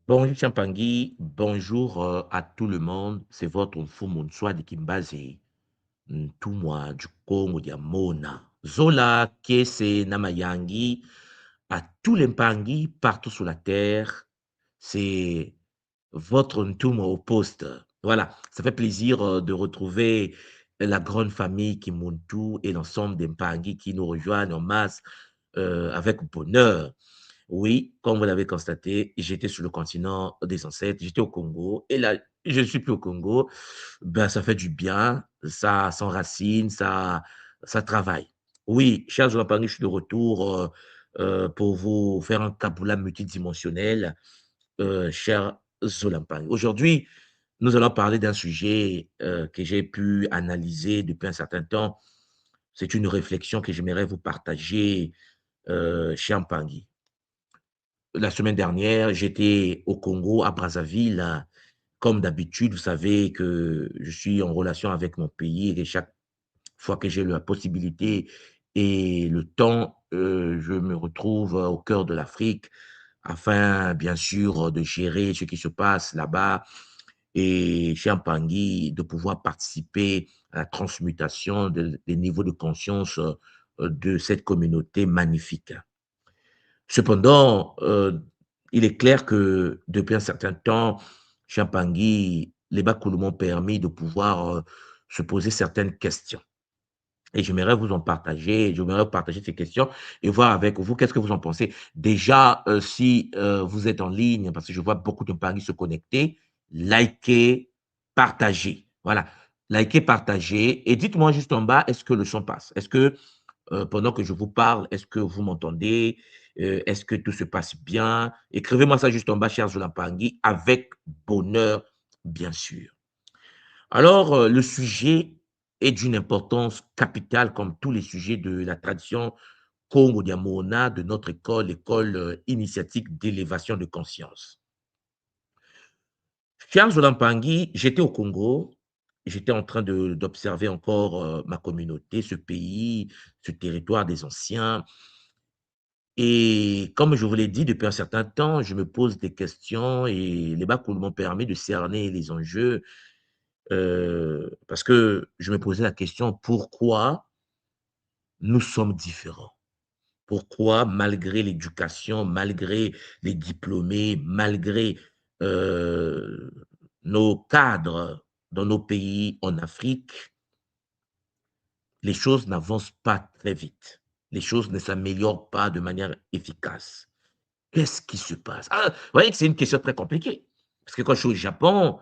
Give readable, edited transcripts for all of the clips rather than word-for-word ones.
Bonjour Champangui, bonjour à tout le monde. C'est votre Mfumuntswa de Kimbaze, Ntumwa du Congo Diamona. Zola, Kese, Namayangi, à tous les Mpangi partout sur la terre. C'est votre Ntumwa au poste. Voilà, ça fait plaisir de retrouver la grande famille Kimuntu et l'ensemble des Mpangi qui nous rejoignent en masse avec bonheur. Oui, comme vous l'avez constaté, j'étais sur le continent des ancêtres, j'étais au Congo, et là, je ne suis plus au Congo. Ben, ça fait du bien, ça s'enracine, ça travaille. Oui, chers Joapangui, je suis de retour pour vous faire un kaboula multidimensionnel, cher Zolampang. Aujourd'hui, nous allons parler d'un sujet que j'ai pu analyser depuis un certain temps. C'est une réflexion que j'aimerais vous partager, cher Mpangui. La semaine dernière, j'étais au Congo, à Brazzaville. Comme d'habitude, vous savez que je suis en relation avec mon pays et chaque fois que j'ai la possibilité et le temps, je me retrouve au cœur de l'Afrique afin, bien sûr, de gérer ce qui se passe là-bas et chez Mpangui, de pouvoir participer à la transmutation des niveaux de conscience de cette communauté magnifique. Cependant, il est clair que depuis un certain temps, Champangui, les Bakulu m'ont permis de pouvoir se poser certaines questions. Et j'aimerais vous en partager, j'aimerais partager ces questions et voir avec vous qu'est-ce que vous en pensez. Déjà, si vous êtes en ligne, parce que je vois beaucoup de Paris se connecter, likez, partagez. Voilà, likez, partagez. Et dites-moi juste en bas, est-ce que le son passe? Est-ce que pendant que je vous parle, est-ce que vous m'entendez? Est-ce que tout se passe bien? Écrivez-moi ça juste en bas, cher Zolapangui, avec bonheur, bien sûr. Alors, le sujet est d'une importance capitale, comme tous les sujets de la tradition Congo Diamona, de notre école, l'école initiatique d'élévation de conscience. Cher Zolampangui, j'étais au Congo, j'étais en train d'observer encore ma communauté, ce pays, ce territoire des anciens. Et comme je vous l'ai dit, depuis un certain temps, je me pose des questions et les bacs m'ont permis de cerner les enjeux parce que je me posais la question pourquoi nous sommes différents? Pourquoi, malgré l'éducation, malgré les diplômés, malgré euh, nos cadres dans nos pays en Afrique, les choses n'avancent pas très vite. Les choses ne s'améliorent pas de manière efficace. Qu'est-ce qui se passe? Ah, vous voyez que c'est une question très compliquée. Parce que quand je suis au Japon,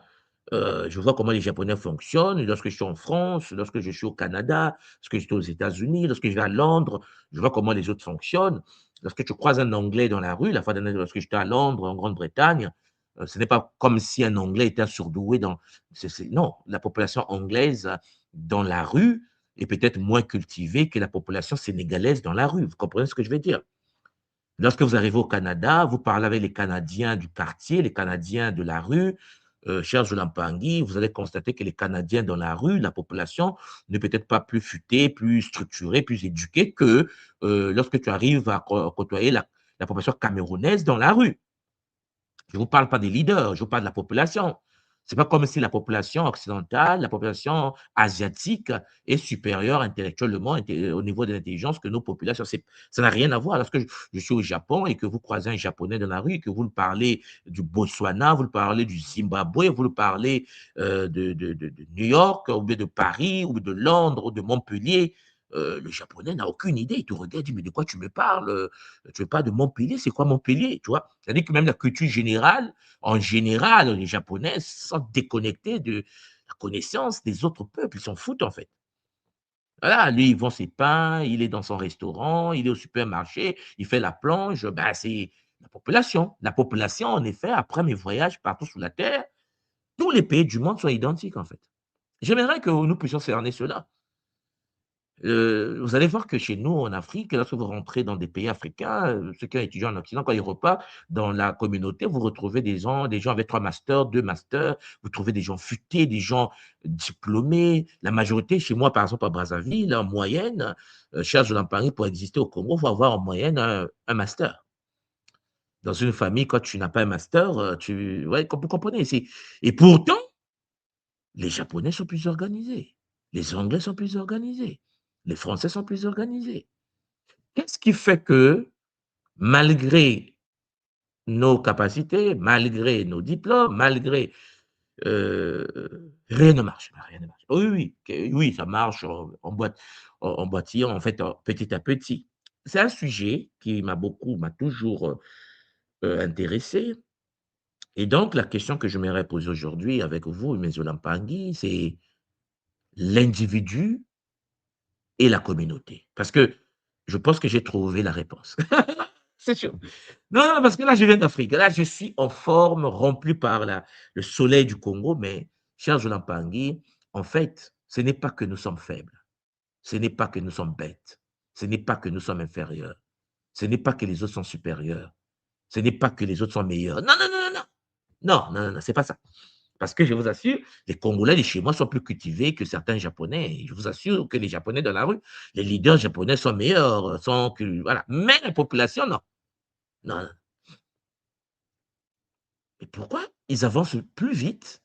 je vois comment les Japonais fonctionnent. Lorsque je suis en France, lorsque je suis au Canada, lorsque je suis aux États-Unis, lorsque je vais à Londres, je vois comment les autres fonctionnent. Lorsque tu croises un Anglais dans la rue, la fois dernière, lorsque j'étais à Londres, en Grande-Bretagne, ce n'est pas comme si un Anglais était surdoué dans. Non, la population anglaise dans la rue est peut-être moins cultivée que la population sénégalaise dans la rue. Vous comprenez ce que je veux dire? Lorsque vous arrivez au Canada, vous parlez avec les Canadiens du quartier, les Canadiens de la rue, cher Zolampangui, vous allez constater que les Canadiens dans la rue, la population, n'est peut-être pas plus futée, plus structurée, plus éduquée que lorsque tu arrives à côtoyer la population camerounaise dans la rue. Je ne vous parle pas des leaders, je vous parle de la population. Ce n'est pas comme si la population occidentale, la population asiatique est supérieure intellectuellement au niveau de l'intelligence que nos populations. Ça n'a rien à voir. Lorsque je suis au Japon et que vous croisez un Japonais dans la rue, et que vous le parlez du Botswana, vous le parlez du Zimbabwe, vous le parlez de New York, ou bien de Paris, ou de Londres, ou de Montpellier, le Japonais n'a aucune idée. Il te regarde, il dit, mais de quoi tu me parles? Tu veux pas de Montpellier? C'est quoi Montpellier? Tu vois? C'est-à-dire que même la culture générale, en général, les Japonais sont déconnectés de la connaissance des autres peuples. Ils s'en foutent, en fait. Voilà, lui, il vend ses pains, il est dans son restaurant, il est au supermarché, il fait la plonge. Ben, c'est la population. La population, en effet, après mes voyages partout sur la Terre, tous les pays du monde sont identiques, en fait. J'aimerais que nous puissions cerner cela. Vous allez voir que chez nous, en Afrique, lorsque vous rentrez dans des pays africains, ceux qui ont étudié en Occident, quand ils repartent dans la communauté, vous retrouvez des gens avec 3 masters, 2 masters, vous trouvez des gens futés, des gens diplômés. La majorité, chez moi, par exemple, à Brazzaville, en moyenne, cher Paris, pour exister au Congo, il faut avoir en moyenne un master. Dans une famille, quand tu n'as pas un master, ouais, vous comprenez? Et pourtant, les Japonais sont plus organisés, les Anglais sont plus organisés, les Français sont plus organisés. Qu'est-ce qui fait que, malgré nos capacités, malgré nos diplômes, malgré, rien ne marche, rien ne marche. Oui, oui, oui, ça marche en boitillant, en fait, petit à petit. C'est un sujet qui m'a toujours, intéressé. Et donc, la question que je m'aimerais poser aujourd'hui avec vous, M. Lampangui, c'est l'individu et la communauté. Parce que je pense que j'ai trouvé la réponse. C'est sûr. Non, non, parce que là, je viens d'Afrique. Là, je suis en forme, rempli par le soleil du Congo. Mais, cher Lampangui, en fait, ce n'est pas que nous sommes faibles. Ce n'est pas que nous sommes bêtes. Ce n'est pas que nous sommes inférieurs. Ce n'est pas que les autres sont supérieurs. Ce n'est pas que les autres sont meilleurs. Non, non, non, non, non. Non, non, non, non, c'est pas ça. Parce que je vous assure, les Congolais de chez moi sont plus cultivés que certains Japonais. Je vous assure que les Japonais dans la rue, les leaders japonais sont meilleurs, voilà. Mais la population, non. Non, non. Mais pourquoi ils avancent plus vite?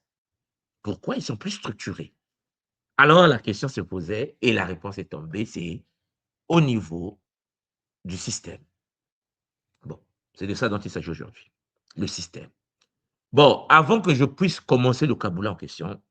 Pourquoi ils sont plus structurés? Alors la question se posait et la réponse est tombée, c'est au niveau du système. Bon, c'est de ça dont il s'agit aujourd'hui, le système. Bon, avant que je puisse commencer le caboulot en question,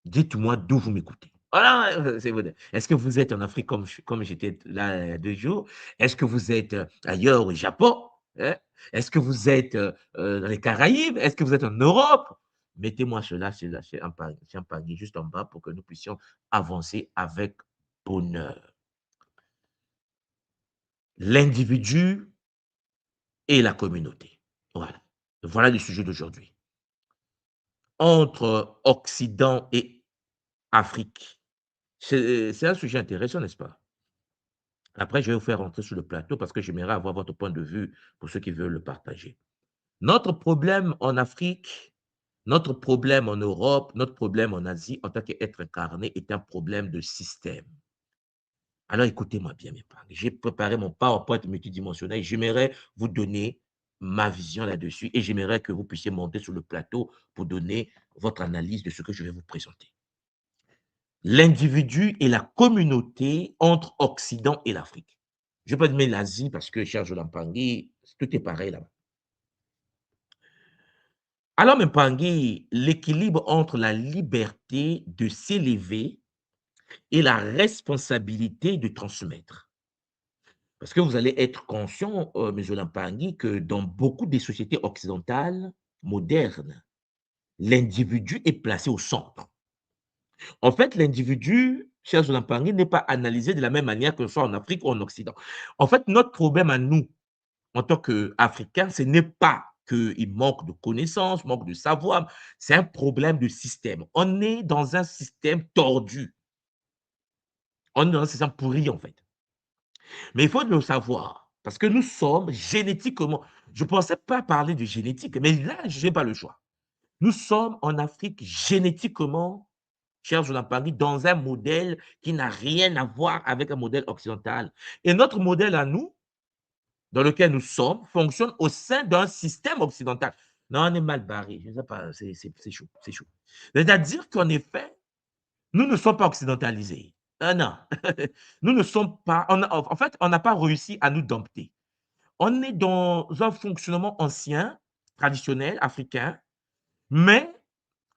dites-moi d'où vous m'écoutez. Voilà, c'est vous. Est-ce que vous êtes en Afrique comme j'étais là il y a 2 jours? Est-ce que vous êtes, ailleurs au Japon? Hein? Est-ce que vous êtes, dans les Caraïbes? Est-ce que vous êtes en Europe? Mettez-moi cela sur un panier juste en bas pour que nous puissions avancer avec bonheur. L'individu et la communauté. Voilà. Voilà le sujet d'aujourd'hui. Entre Occident et Afrique. C'est un sujet intéressant, n'est-ce pas? Après, je vais vous faire rentrer sur le plateau parce que j'aimerais avoir votre point de vue pour ceux qui veulent le partager. Notre problème en Afrique, notre problème en Europe, notre problème en Asie en tant qu'être incarné est un problème de système. Alors écoutez-moi bien, mes parents. J'ai préparé mon PowerPoint multidimensionnel. J'aimerais vous donner ma vision là-dessus et j'aimerais que vous puissiez monter sur le plateau pour donner votre analyse de ce que je vais vous présenter. L'individu et la communauté entre Occident et l'Afrique. Je ne vais pas nommer l'Asie parce que, cher Jolampangui, tout est pareil là-bas. Alors, Mpangui, l'équilibre entre la liberté de s'élever et la responsabilité de transmettre. Parce que vous allez être conscient, M. Lampangui, que dans beaucoup des sociétés occidentales modernes, l'individu est placé au centre. En fait, l'individu, cher Lampangui, n'est pas analysé de la même manière que ce soit en Afrique ou en Occident. En fait, notre problème à nous, en tant qu'Africains, ce n'est pas qu'il manque de connaissances, manque de savoir, c'est un problème de système. On est dans un système tordu. On est dans un système pourri, en fait. Mais il faut le savoir, parce que nous sommes génétiquement, je ne pensais pas parler de génétique, mais là, je n'ai pas le choix. Nous sommes en Afrique génétiquement, cher Jonathan Paris, dans un modèle qui n'a rien à voir avec un modèle occidental. Et notre modèle à nous, dans lequel nous sommes, fonctionne au sein d'un système occidental. Non, on est mal barré. Je ne sais pas, c'est chaud, c'est chaud. C'est-à-dire qu'en effet, nous ne sommes pas occidentalisés. Ah non, nous ne sommes pas, en fait, on n'a pas réussi à nous dompter. On est dans un fonctionnement ancien, traditionnel, africain, mais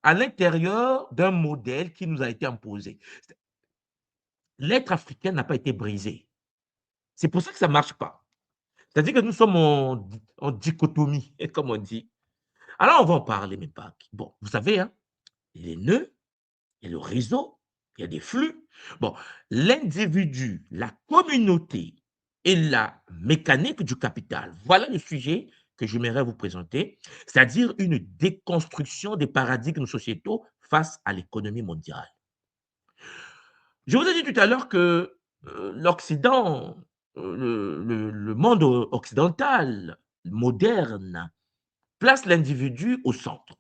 à l'intérieur d'un modèle qui nous a été imposé. L'être africain n'a pas été brisé. C'est pour ça que ça ne marche pas. C'est-à-dire que nous sommes en dichotomie, comme on dit. Alors, on va en parler, mes pas. Bon, vous savez, hein, il y a les nœuds, il y a le réseau, il y a des flux. Bon, l'individu, la communauté et la mécanique du capital. Voilà le sujet que j'aimerais vous présenter, c'est-à-dire une déconstruction des paradigmes sociétaux face à l'économie mondiale. Je vous ai dit tout à l'heure que l'Occident, le monde occidental, moderne, place l'individu au centre.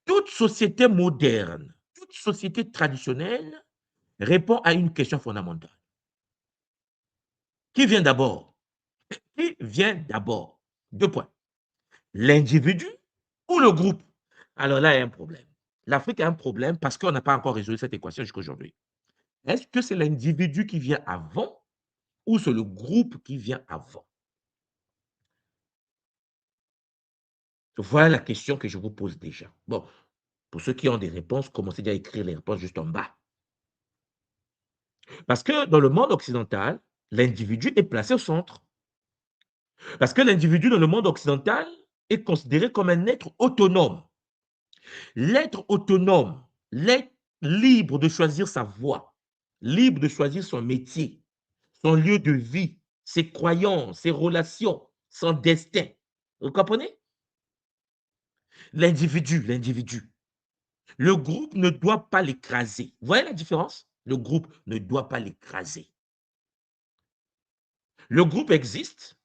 Toute société moderne, toute société traditionnelle répond à une question fondamentale. Qui vient d'abord? Qui vient d'abord? 2 points. L'individu ou le groupe? Alors là, il y a un problème. L'Afrique a un problème parce qu'on n'a pas encore résolu cette équation jusqu'à aujourd'hui. Est-ce que c'est l'individu qui vient avant ou c'est le groupe qui vient avant? Voilà la question que je vous pose déjà. Bon, pour ceux qui ont des réponses, commencez déjà à écrire les réponses juste en bas. Parce que dans le monde occidental, l'individu est placé au centre. Parce que l'individu dans le monde occidental est considéré comme un être autonome. L'être autonome, l'être libre de choisir sa voie, libre de choisir son métier, son lieu de vie, ses croyances, ses relations, son destin. Vous comprenez? L'individu. Le groupe ne doit pas l'écraser. Vous voyez la différence? Le groupe ne doit pas l'écraser. Le groupe existe,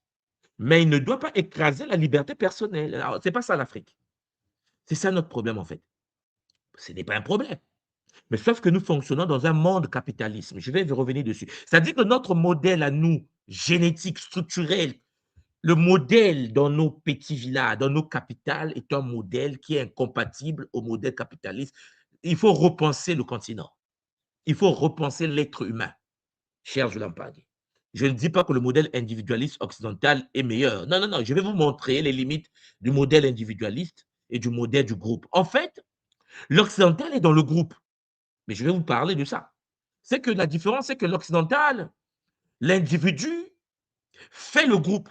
mais il ne doit pas écraser la liberté personnelle. Alors, c'est pas ça l'Afrique. C'est ça notre problème en fait. Ce n'est pas un problème. Mais sauf que nous fonctionnons dans un monde capitalisme. Je vais revenir dessus. C'est-à-dire que notre modèle à nous, génétique, structurel, le modèle dans nos petits villages, dans nos capitales, est un modèle qui est incompatible au modèle capitaliste. Il faut repenser le continent. Il faut repenser l'être humain, cher Zulampagi. Je ne dis pas que le modèle individualiste occidental est meilleur. Non, non, non. Je vais vous montrer les limites du modèle individualiste et du modèle du groupe. En fait, l'occidental est dans le groupe. Mais je vais vous parler de ça. C'est que la différence, c'est que l'occidental, l'individu fait le groupe.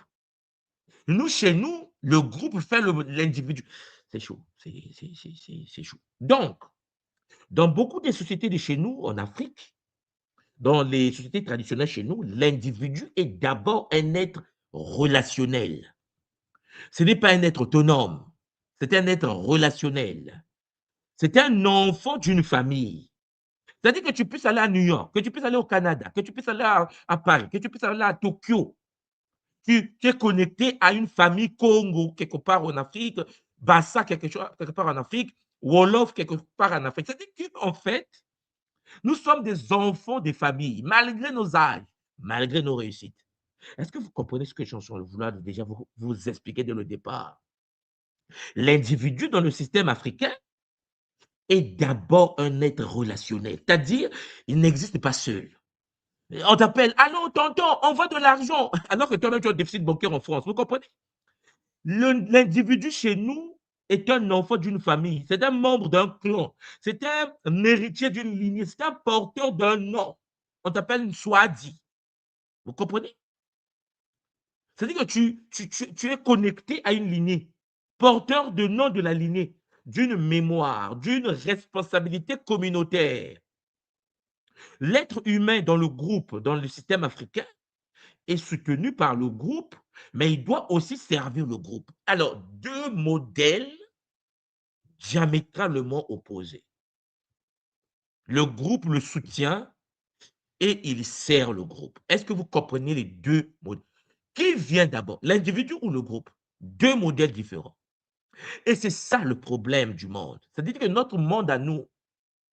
Nous, chez nous, le groupe fait l'individu. C'est chaud. C'est chaud. Donc, dans beaucoup des sociétés de chez nous, en Afrique, dans les sociétés traditionnelles chez nous, l'individu est d'abord un être relationnel. Ce n'est pas un être autonome. C'est un être relationnel. C'est un enfant d'une famille. C'est-à-dire que tu puisses aller à New York, que tu puisses aller au Canada, que tu puisses aller à Paris, que tu puisses aller à Tokyo. Tu es connecté à une famille Congo, quelque part en Afrique, Bassa, quelque part en Afrique, Wolof, quelque part en Afrique. C'est-à-dire qu'en fait, nous sommes des enfants des familles, malgré nos âges, malgré nos réussites. Est-ce que vous comprenez ce que je suis en train de déjà vous expliquer dès le départ? L'individu dans le système africain est d'abord un être relationnel, c'est-à-dire il n'existe pas seul. On t'appelle, allô, tonton, envoie de l'argent, alors que toi-même tu as un déficit bancaire en France. Vous comprenez? L'individu chez nous est un enfant d'une famille, c'est un membre d'un clan, c'est un héritier d'une lignée, c'est un porteur d'un nom. On t'appelle une Swadi. Vous comprenez? C'est-à-dire que tu es connecté à une lignée, porteur de nom de la lignée, d'une mémoire, d'une responsabilité communautaire. L'être humain dans le groupe, dans le système africain, est soutenu par le groupe, mais il doit aussi servir le groupe. Alors, deux modèles diamétralement opposés. Le groupe le soutient et il sert le groupe. Est-ce que vous comprenez les deux modèles? Qui vient d'abord, l'individu ou le groupe? Deux modèles différents. Et c'est ça le problème du monde. C'est-à-dire que notre monde à nous,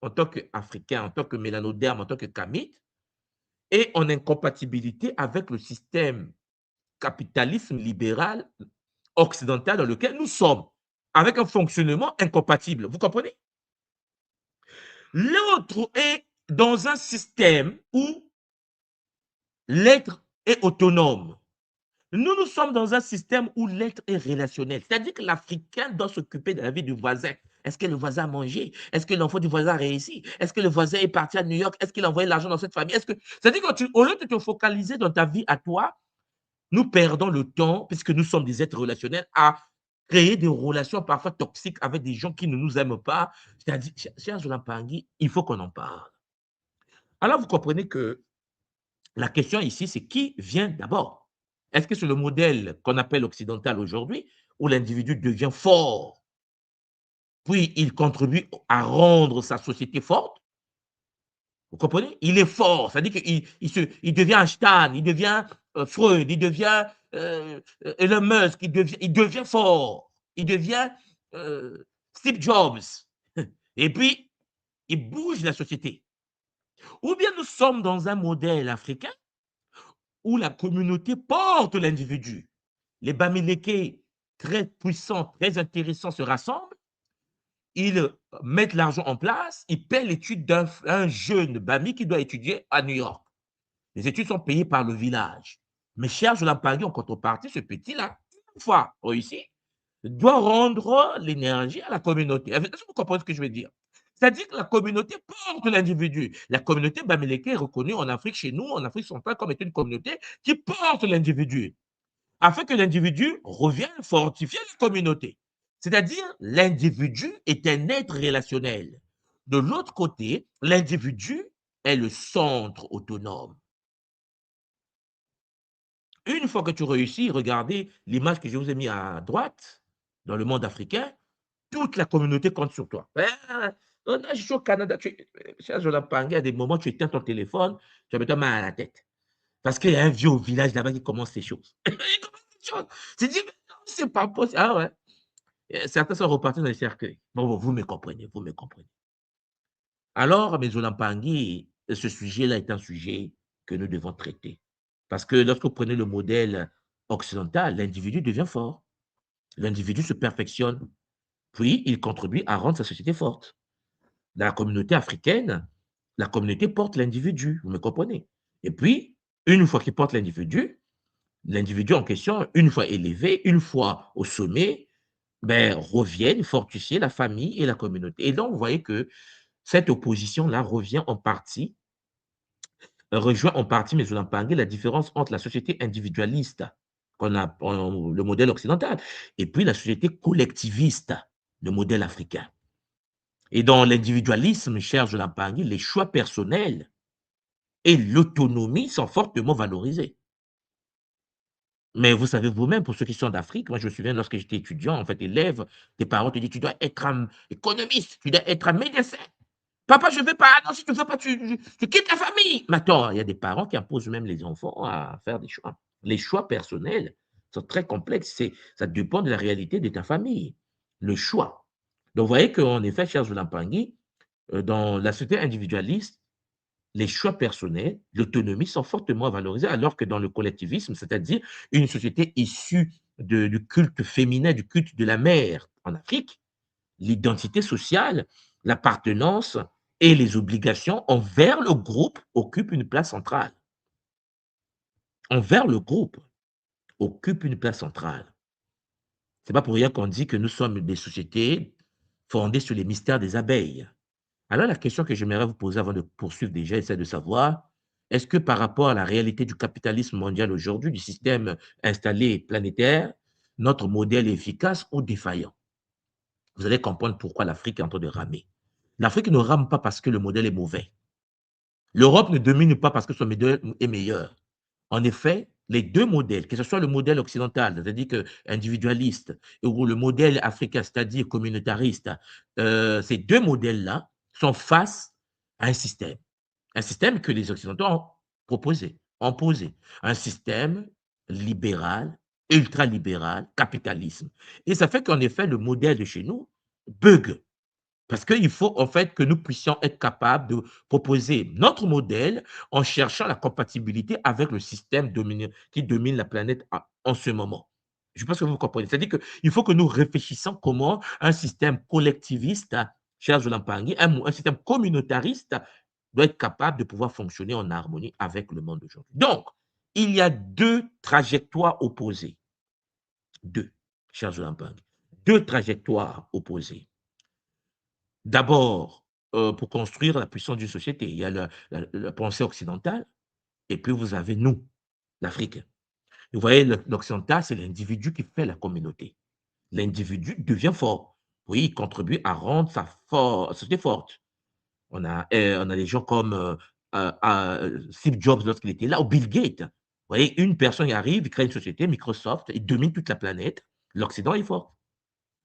en tant qu'Africains, en tant que mélanodermes, en tant que Kamites, est en incompatibilité avec le système capitalisme libéral occidental dans lequel nous sommes, avec un fonctionnement incompatible. Vous comprenez? L'autre est dans un système où l'être est autonome. Nous sommes dans un système où l'être est relationnel. C'est-à-dire que l'Africain doit s'occuper de la vie du voisin. Est-ce que le voisin a mangé? Est-ce que l'enfant du voisin a réussi? Est-ce que le voisin est parti à New York? Est-ce qu'il a envoyé l'argent dans cette famille? C'est-à-dire qu'au lieu de te focaliser dans ta vie à toi, nous perdons le temps, puisque nous sommes des êtres relationnels, à créer des relations parfois toxiques avec des gens qui ne nous aiment pas. C'est-à-dire, cher Zola Pangui, il faut qu'on en parle. Alors, vous comprenez que la question ici, c'est qui vient d'abord? Est-ce que c'est le modèle qu'on appelle occidental aujourd'hui, où l'individu devient fort, puis il contribue à rendre sa société forte? Vous comprenez? Il est fort, c'est-à-dire qu'il devient Einstein, il devient Freud, il devient Elon Musk, il devient fort, il devient euh, Steve Jobs, et puis il bouge la société. Ou bien nous sommes dans un modèle africain où la communauté porte l'individu. Les Bamileke, très puissants, très intéressants, se rassemblent, ils mettent l'argent en place, ils paient l'étude d'un jeune Bami qui doit étudier à New York. Les études sont payées par le village. Mais cher Jolampagui, en contrepartie, ce petit-là, une fois réussi, doit rendre l'énergie à la communauté. Est-ce que vous comprenez ce que je veux dire? C'est-à-dire que la communauté porte l'individu. La communauté Bamileke est reconnue en Afrique, chez nous, en Afrique centrale, comme étant une communauté qui porte l'individu, afin que l'individu revienne fortifier la communauté. C'est-à-dire, l'individu est un être relationnel. De l'autre côté, l'individu est le centre autonome. Une fois que tu réussis, regardez l'image que je vous ai mise à droite, dans le monde africain, toute la communauté compte sur toi. Je suis au Canada, cher Jolampangé, à des moments, tu éteins ton téléphone, tu as besoin mal à la tête. Parce qu'il y a un vieux au village là-bas qui commence ces choses. Il commence ces choses. Tu dis, mais non, c'est pas possible. Ah ouais. Certains sont repartis dans les cercueils. Bon, vous me comprenez, vous me comprenez. Alors, mes Jolampangé, ce sujet-là est un sujet que nous devons traiter. Parce que lorsque vous prenez le modèle occidental, l'individu devient fort. L'individu se perfectionne, puis il contribue à rendre sa société forte. Dans la communauté africaine, la communauté porte l'individu, vous me comprenez? Et puis, une fois qu'il porte l'individu en question, une fois élevé, une fois au sommet, ben, reviennent fortifier la famille et la communauté. Et donc, vous voyez que cette opposition-là revient en partie, rejoint en partie, mais je l'en parlais, la différence entre la société individualiste, qu'on a, le modèle occidental, et puis la société collectiviste, le modèle africain. Et dans l'individualisme, cher Jolampangui, les choix personnels et l'autonomie sont fortement valorisés. Mais vous savez vous-même, pour ceux qui sont d'Afrique, moi je me souviens lorsque j'étais étudiant, en fait, élève, tes parents te disent, tu dois être un économiste, tu dois être un médecin. Papa, je ne veux pas. Non, si tu ne veux pas, tu quittes la famille. Mais attends, il y a des parents qui imposent même les enfants à faire des choix. Les choix personnels sont très complexes. Ça dépend de la réalité de ta famille. Le choix. Donc, vous voyez qu'en effet, cher Zulampangui, dans la société individualiste, les choix personnels, l'autonomie sont fortement valorisés, alors que dans le collectivisme, c'est-à-dire une société issue du culte féminin, du culte de la mère en Afrique, l'identité sociale, l'appartenance et les obligations envers le groupe occupent une place centrale. Envers le groupe occupe une place centrale. C'est pas pour rien qu'on dit que nous sommes des sociétés fondées sur les mystères des abeilles. Alors la question que j'aimerais vous poser avant de poursuivre déjà, c'est de savoir, est-ce que par rapport à la réalité du capitalisme mondial aujourd'hui, du système installé planétaire, notre modèle est efficace ou défaillant? Vous allez comprendre pourquoi l'Afrique est en train de ramer. L'Afrique ne rame pas parce que le modèle est mauvais. L'Europe ne domine pas parce que son modèle est meilleur. En effet, les deux modèles, que ce soit le modèle occidental, c'est-à-dire que individualiste, ou le modèle africain, c'est-à-dire communautariste, ces deux modèles-là sont face à un système que les Occidentaux ont proposé, ont posé, un système libéral, ultralibéral, capitalisme. Et ça fait qu'en effet, le modèle de chez nous bug. Parce qu'il faut en fait que nous puissions être capables de proposer notre modèle en cherchant la compatibilité avec le système qui domine la planète en ce moment. Je pense que vous comprenez. C'est-à-dire qu'il faut que nous réfléchissions comment un système collectiviste, cher Jolampangui, un système communautariste doit être capable de pouvoir fonctionner en harmonie avec le monde d'aujourd'hui. Donc, il y a deux trajectoires opposées. Deux, cher Jolampangui. Deux trajectoires opposées. D'abord, pour construire la puissance d'une société, il y a la pensée occidentale et puis vous avez nous, l'Afrique. Vous voyez, l'occidental, c'est l'individu qui fait la communauté. L'individu devient fort. Oui, il contribue à rendre sa société forte. On a des gens comme Steve Jobs lorsqu'il était là, ou Bill Gates. Vous voyez, une personne arrive, il crée une société, Microsoft, il domine toute la planète. L'Occident est fort.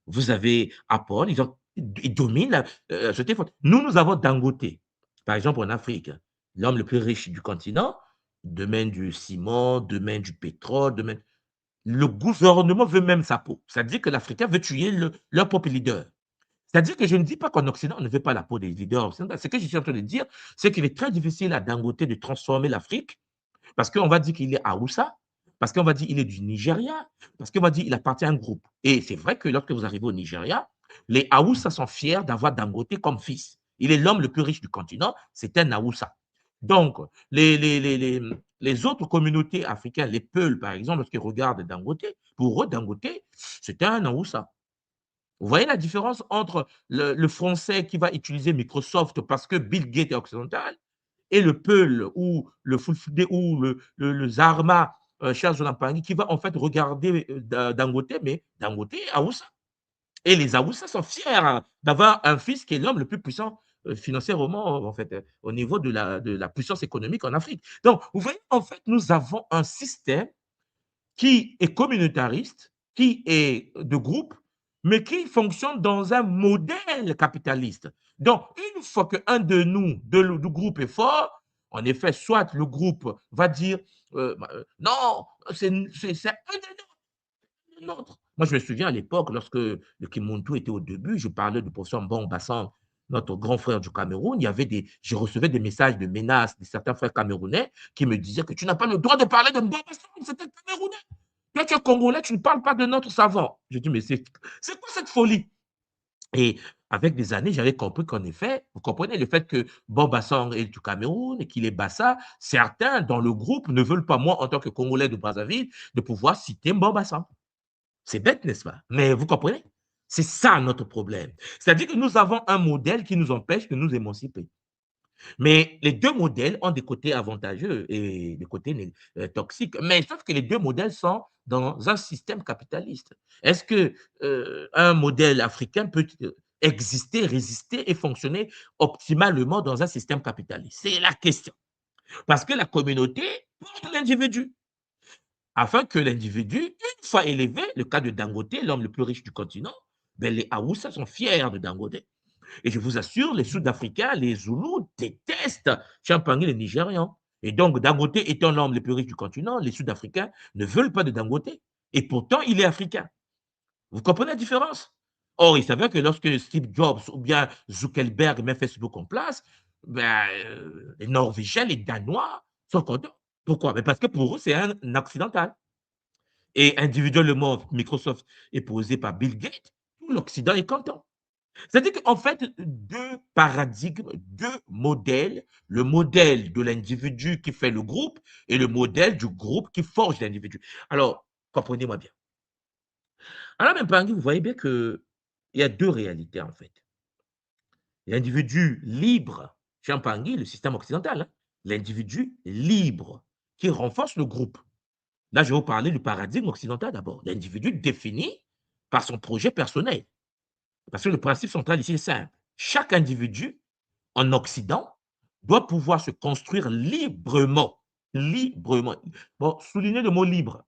Vous avez Apple, ils dominent la société forte. Nous avons Dangote, par exemple en Afrique, l'homme le plus riche du continent, domaine du ciment, domaine du pétrole, domaine le gouvernement veut même sa peau. C'est-à-dire que l'Africain veut tuer leur propre leader. C'est-à-dire que je ne dis pas qu'en Occident, on ne veut pas la peau des leaders occidentaux. Ce que je suis en train de dire, c'est qu'il est très difficile à Dangote de transformer l'Afrique parce qu'on va dire qu'il est Haoussa, parce qu'on va dire il est du Nigeria, parce qu'on va dire il appartient à un groupe. Et c'est vrai que lorsque vous arrivez au Nigeria, les Haoussa sont fiers d'avoir Dangote comme fils. Il est l'homme le plus riche du continent, c'est un Haoussa. Donc, les autres communautés africaines, les Peuls, par exemple, lorsqu'ils regardent Dangote, pour eux, Dangote, c'est un Haoussa. Vous voyez la différence entre le Français qui va utiliser Microsoft parce que Bill Gates est occidental et le Peul ou le Fulfulde ou le Zarma, Charles Lampangi, qui va en fait regarder Dangote, mais Dangote est Aoussa. Et les Aoussa sont fiers hein, d'avoir un fils qui est l'homme le plus puissant financièrement, en fait, au niveau de la puissance économique en Afrique. Donc, vous voyez, en fait, nous avons un système qui est communautariste, qui est de groupe, mais qui fonctionne dans un modèle capitaliste. Donc, une fois qu'un de nous, du groupe est fort, en effet, soit le groupe va dire non, c'est un des nôtres. Moi, je me souviens à l'époque, lorsque le Kimuntu était au début, je parlais du professeur Mbon Bassan, notre grand frère du Cameroun, je recevais des messages de menaces de certains frères camerounais qui me disaient que tu n'as pas le droit de parler de Mbon Bassan, c'était Camerounais. Toi, tu es Congolais, tu ne parles pas de notre savant. Je dis, mais c'est quoi cette folie? Et avec des années, j'avais compris qu'en effet, vous comprenez le fait que Bobassang est du Cameroun et qu'il est Bassa, certains dans le groupe ne veulent pas, moi, en tant que Congolais de Brazzaville, de pouvoir citer Bobassang. C'est bête, n'est-ce pas? Mais vous comprenez? C'est ça notre problème. C'est-à-dire que nous avons un modèle qui nous empêche de nous émanciper. Mais les 2 modèles ont des côtés avantageux et des côtés toxiques. Mais sauf que les 2 modèles sont dans un système capitaliste. Est-ce que, un modèle africain peut, exister, résister et fonctionner optimalement dans un système capitaliste? C'est la question. Parce que la communauté porte l'individu, afin que l'individu, une fois élevé, le cas de Dangote, l'homme le plus riche du continent, ben les Haoussa sont fiers de Dangote. Et je vous assure, les Sud-Africains, les Zoulous détestent Champagne, les Nigérians. Et donc, Dangote étant l'homme le plus riche du continent, les Sud-Africains ne veulent pas de Dangote. Et pourtant, il est africain. Vous comprenez la différence? Or, il s'avère que lorsque Steve Jobs ou bien Zuckerberg met Facebook en place, ben, les Norvégiens, les Danois sont contents. Pourquoi? Ben parce que pour eux, c'est un occidental. Et individuellement, Microsoft est posé par Bill Gates, tout l'Occident est content. C'est-à-dire qu'en fait, 2 paradigmes, 2 modèles, le modèle de l'individu qui fait le groupe et le modèle du groupe qui forge l'individu. Alors, comprenez-moi bien. Alors, même Pangui, vous voyez bien qu'il y a 2 réalités en fait. L'individu libre, chez Pangui, le système occidental, hein, l'individu libre qui renforce le groupe. Là, je vais vous parler du paradigme occidental d'abord. L'individu défini par son projet personnel. Parce que le principe central ici est simple. Chaque individu en Occident doit pouvoir se construire librement. Librement. Bon, soulignez le mot libre.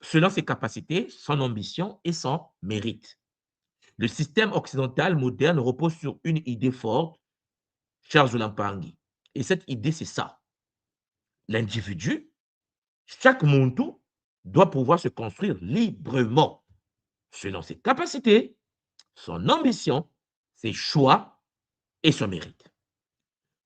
Selon ses capacités, son ambition et son mérite. Le système occidental moderne repose sur une idée forte, Charles Lampangi. Et cette idée, c'est ça. L'individu, chaque Muntu, doit pouvoir se construire librement, selon ses capacités, son ambition, ses choix et son mérite.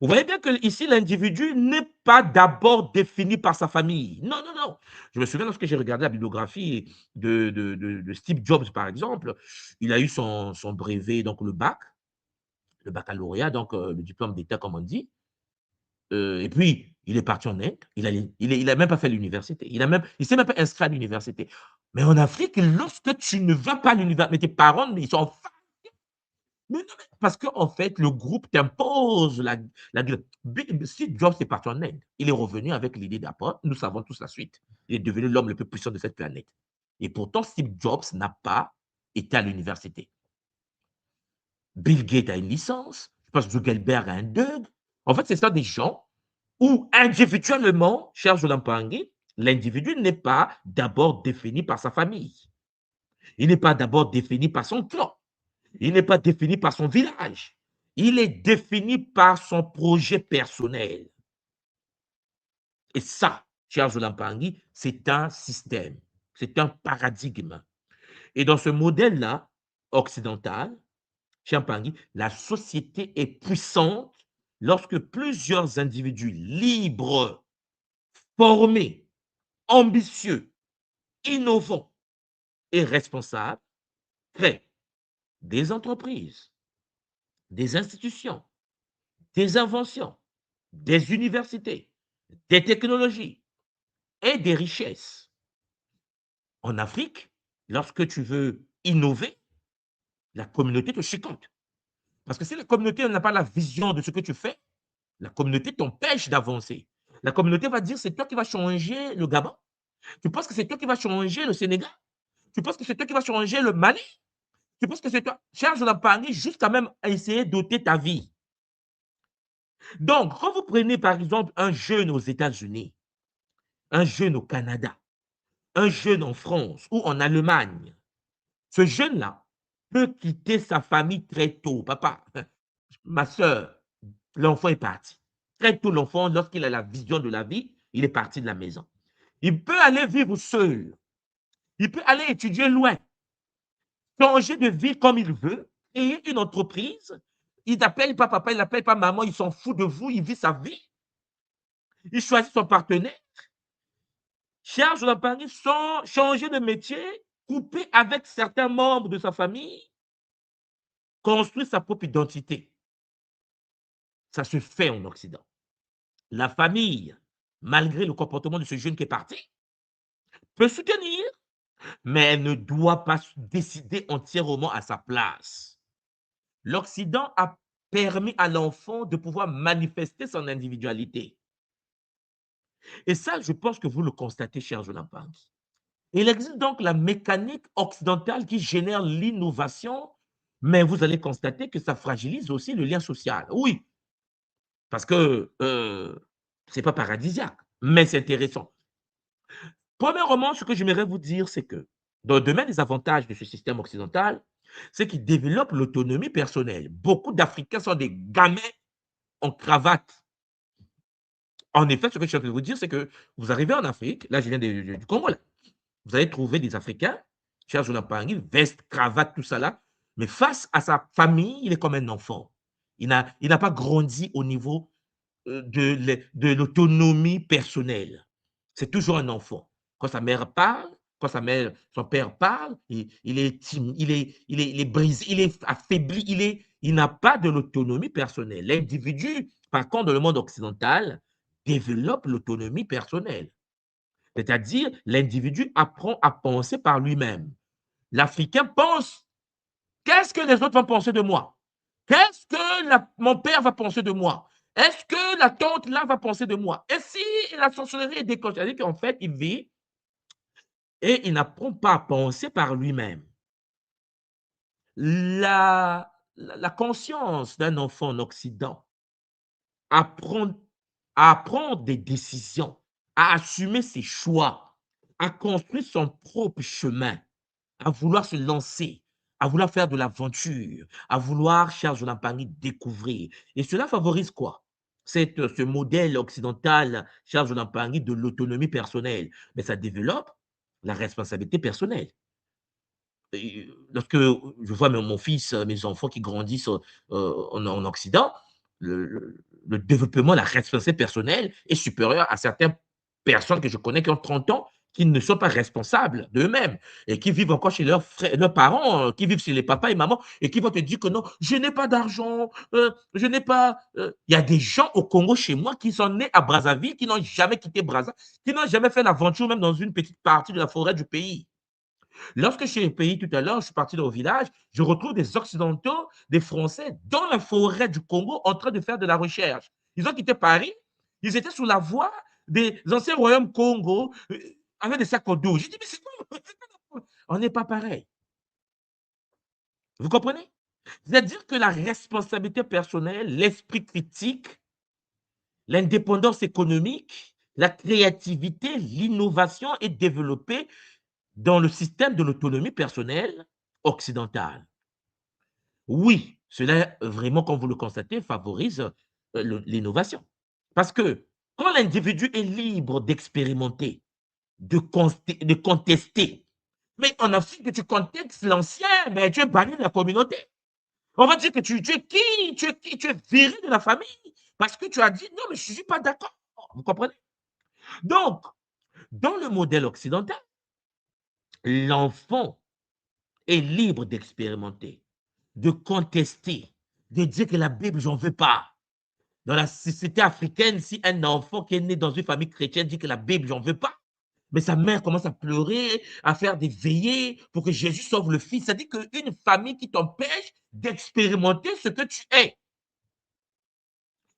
Vous voyez bien que ici, l'individu n'est pas d'abord défini par sa famille. Non, non, non. Je me souviens lorsque j'ai regardé la bibliographie de Steve Jobs, par exemple, il a eu son brevet, donc le bac, le baccalauréat, donc le diplôme d'État, comme on dit. Et puis, il est parti en Inde. Il a même pas fait l'université. Il s'est même pas inscrit à l'université. Mais en Afrique, lorsque tu ne vas pas à l'université, mais tes parents, ils sont mais non, mais parce qu'en fait, le groupe t'impose la Steve Jobs est parti en Inde. Il est revenu avec l'idée d'apprendre. Nous savons tous la suite. Il est devenu l'homme le plus puissant de cette planète. Et pourtant, Steve Jobs n'a pas été à l'université. Bill Gates a une licence. Je pense que Zuckerberg a un DUG. En fait, c'est ça des gens où individuellement, cher Jolan Pangui, l'individu n'est pas d'abord défini par sa famille. Il n'est pas d'abord défini par son clan. Il n'est pas défini par son village. Il est défini par son projet personnel. Et ça, cher Zolampangi, c'est un système, c'est un paradigme. Et dans ce modèle-là, occidental, cher Pangui, la société est puissante lorsque plusieurs individus libres, formés, ambitieux, innovant et responsable crée des entreprises, des institutions, des inventions, des universités, des technologies et des richesses. En Afrique, lorsque tu veux innover, la communauté te chicote. Parce que si la communauté n'a pas la vision de ce que tu fais, la communauté t'empêche d'avancer. La communauté va dire, c'est toi qui vas changer le Gabon. Tu penses que c'est toi qui vas changer le Sénégal? Tu penses que c'est toi qui vas changer le Mali? Tu penses que c'est toi? Charge la Paris jusqu'à même essayer d'ôter ta vie. Donc, quand vous prenez par exemple un jeune aux États-Unis, un jeune au Canada, un jeune en France ou en Allemagne, ce jeune-là peut quitter sa famille très tôt. Papa, ma soeur, l'enfant est parti. Très tôt, l'enfant, lorsqu'il a la vision de la vie, il est parti de la maison. Il peut aller vivre seul. Il peut aller étudier loin, changer de vie comme il veut, créer une entreprise. Il n'appelle pas papa, il n'appelle pas maman, il s'en fout de vous, il vit sa vie. Il choisit son partenaire, cherche la Paris sans changer de métier, couper avec certains membres de sa famille, construire sa propre identité. Ça se fait en Occident. La famille, malgré le comportement de ce jeune qui est parti, peut soutenir, mais elle ne doit pas décider entièrement à sa place. L'Occident a permis à l'enfant de pouvoir manifester son individualité. Et ça, je pense que vous le constatez, cher Jonathan. Il existe donc la mécanique occidentale qui génère l'innovation, mais vous allez constater que ça fragilise aussi le lien social. Oui, parce que ce n'est pas paradisiaque, mais c'est intéressant. Premièrement, ce que j'aimerais vous dire, c'est que dans le domaine des avantages de ce système occidental, c'est qu'il développe l'autonomie personnelle. Beaucoup d'Africains sont des gamins en cravate. En effet, ce que je suis en train de vous dire, c'est que vous arrivez en Afrique, là je viens du Congo, là, vous allez trouver des Africains, cher Jonathan Pangui, veste, cravate, tout ça là, mais face à sa famille, il est comme un enfant. Il n'a pas grandi au niveau de l'autonomie personnelle. C'est toujours un enfant. Quand sa mère parle, quand son père parle, il est timide, il est brisé, il est affaibli, il n'a pas de l'autonomie personnelle. L'individu, par contre, dans le monde occidental, développe l'autonomie personnelle. C'est-à-dire, l'individu apprend à penser par lui-même. L'Africain pense, qu'est-ce que les autres vont penser de moi? Qu'est-ce que mon père va penser de moi? Est-ce que la tante là va penser de moi? Et si la sorcellerie est déclenchée, c'est-à-dire qu'en fait, il vit et il n'apprend pas à penser par lui-même. La conscience d'un enfant en Occident apprend à prendre des décisions, à assumer ses choix, à construire son propre chemin, à vouloir se lancer, à vouloir faire de l'aventure, à vouloir, cher Jonathan Pangui, découvrir. Et cela favorise quoi? Ce modèle occidental, cher Jonathan Pangui, de l'autonomie personnelle. Mais ça développe la responsabilité personnelle. Et lorsque je vois mon fils, mes enfants qui grandissent en Occident, le développement, la responsabilité personnelle est supérieur à certaines personnes que je connais qui ont 30 ans, qui ne sont pas responsables d'eux-mêmes et qui vivent encore chez leurs frères, leurs parents, qui vivent chez les papas et mamans et qui vont te dire que non, je n'ai pas d'argent, je n'ai pas. Il y a des gens au Congo chez moi qui sont nés à Brazzaville, qui n'ont jamais quitté Brazzaville, qui n'ont jamais fait l'aventure même dans une petite partie de la forêt du pays. Lorsque je suis au pays tout à l'heure, je suis parti au village, je retrouve des Occidentaux, des Français dans la forêt du Congo en train de faire de la recherche. Ils ont quitté Paris, ils étaient sur la voie des anciens royaumes Congo avec des sacs au dos. J'ai dit, mais c'est quoi? On n'est pas pareil. Vous comprenez? C'est-à-dire que la responsabilité personnelle, l'esprit critique, l'indépendance économique, la créativité, l'innovation est développée dans le système de l'autonomie personnelle occidentale. Oui, cela vraiment, comme vous le constatez, favorise l'innovation. Parce que quand l'individu est libre d'expérimenter, de contester, mais en Afrique, tu contestes l'ancien, ben, tu es banni de la communauté. On va dire que tu es qui? Tu es qui? Tu es viré de la famille parce que tu as dit non, mais je ne suis pas d'accord. Vous comprenez? Donc, Dans le modèle occidental, l'enfant est libre d'expérimenter, de contester, de dire que la Bible, j'en veux pas. Dans la société africaine, si un enfant qui est né dans une famille chrétienne dit que la Bible, j'en veux pas, mais sa mère commence à pleurer, à faire des veillées pour que Jésus sauve le fils. Ça dit qu'une famille qui t'empêche d'expérimenter ce que tu es,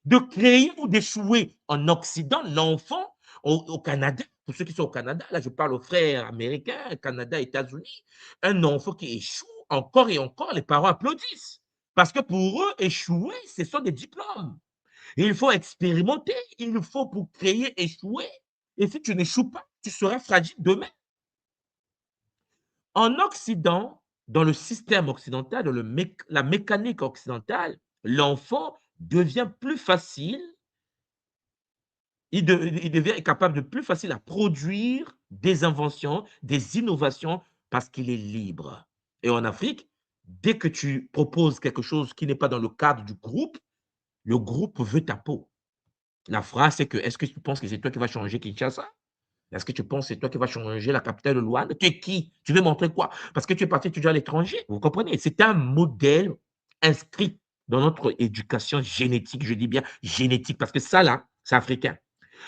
de créer ou d'échouer. En Occident, l'enfant, au Canada, pour ceux qui sont au Canada, là je parle aux frères américains, Canada, États-Unis, un enfant qui échoue encore et encore, les parents applaudissent. Parce que pour eux, échouer, ce sont des diplômes. Il faut expérimenter, il faut pour créer, échouer. Et si tu n'échoues pas, tu seras fragile demain. En Occident, dans le système occidental, dans la mécanique occidentale, l'enfant devient plus facile, il devient capable de plus facile à produire des inventions, des innovations, parce qu'il est libre. Et en Afrique, dès que tu proposes quelque chose qui n'est pas dans le cadre du groupe, le groupe veut ta peau. La phrase, c'est que: «Est-ce que tu penses que c'est toi qui vas changer Kinshasa? Est-ce que tu penses que c'est toi qui vas changer la capitale de Luanda? Tu es qui? Tu veux montrer quoi? Parce que tu es parti étudier à l'étranger». Vous comprenez? C'est un modèle inscrit dans notre éducation génétique, je dis bien génétique, parce que ça là, c'est africain.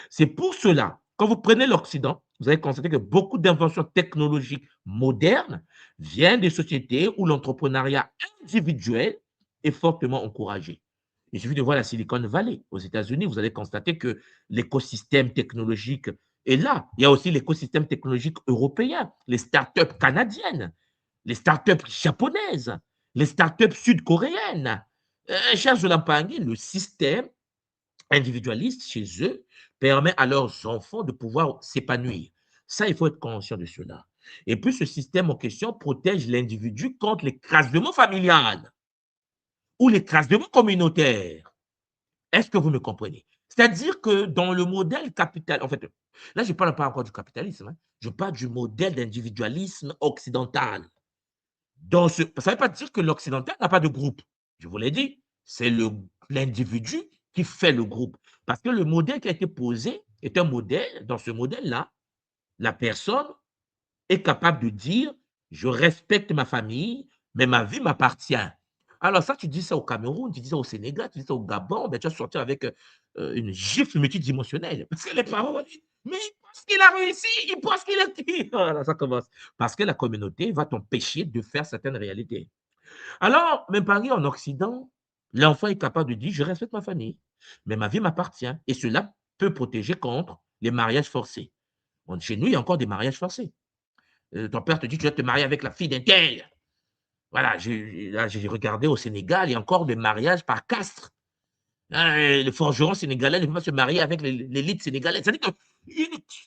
C'est pour cela, quand vous prenez l'Occident, vous allez constater que beaucoup d'inventions technologiques modernes viennent des sociétés où l'entrepreneuriat individuel est fortement encouragé. Il suffit de voir la Silicon Valley aux États-Unis, vous allez constater que l'écosystème technologique est là. Il y a aussi l'écosystème technologique européen, les startups canadiennes, les startups japonaises, les startups sud-coréennes. Cher Zolampangui, le système individualistes chez eux permet à leurs enfants de pouvoir s'épanouir. Ça, il faut être conscient de cela. Et puis, ce système en question protège l'individu contre l'écrasement familial ou l'écrasement communautaire. Est-ce que vous me comprenez? C'est-à-dire que dans le modèle capital, en fait, là, je ne parle pas encore du capitalisme, hein, je parle du modèle d'individualisme occidental. Ça ne veut pas dire que l'occidental n'a pas de groupe. Je vous l'ai dit, c'est l'individu qui fait le groupe. Parce que le modèle qui a été posé est un modèle, dans ce modèle-là, la personne est capable de dire: «Je respecte ma famille, mais ma vie m'appartient». Alors ça, tu dis ça au Cameroun, tu dis ça au Sénégal, tu dis ça au Gabon, ben, tu vas sortir avec une gifle multidimensionnelle. Parce que les parents vont dire: «Mais il pense qu'il a réussi, il pense qu'il a qui?» Voilà, ça commence. Parce que la communauté va t'empêcher de faire certaines réalités. Alors, même pareil en Occident, l'enfant est capable de dire: «Je respecte ma famille, mais ma vie m'appartient» et cela peut protéger contre les mariages forcés. Bon, chez nous, il y a encore des mariages forcés. Ton père te dit: «Tu vas te marier avec la fille d'un tel». Voilà, j'ai regardé au Sénégal, il y a encore des mariages par castre. Hein, le forgeron sénégalais ne peut pas se marier avec l'élite sénégalaise. C'est-à-dire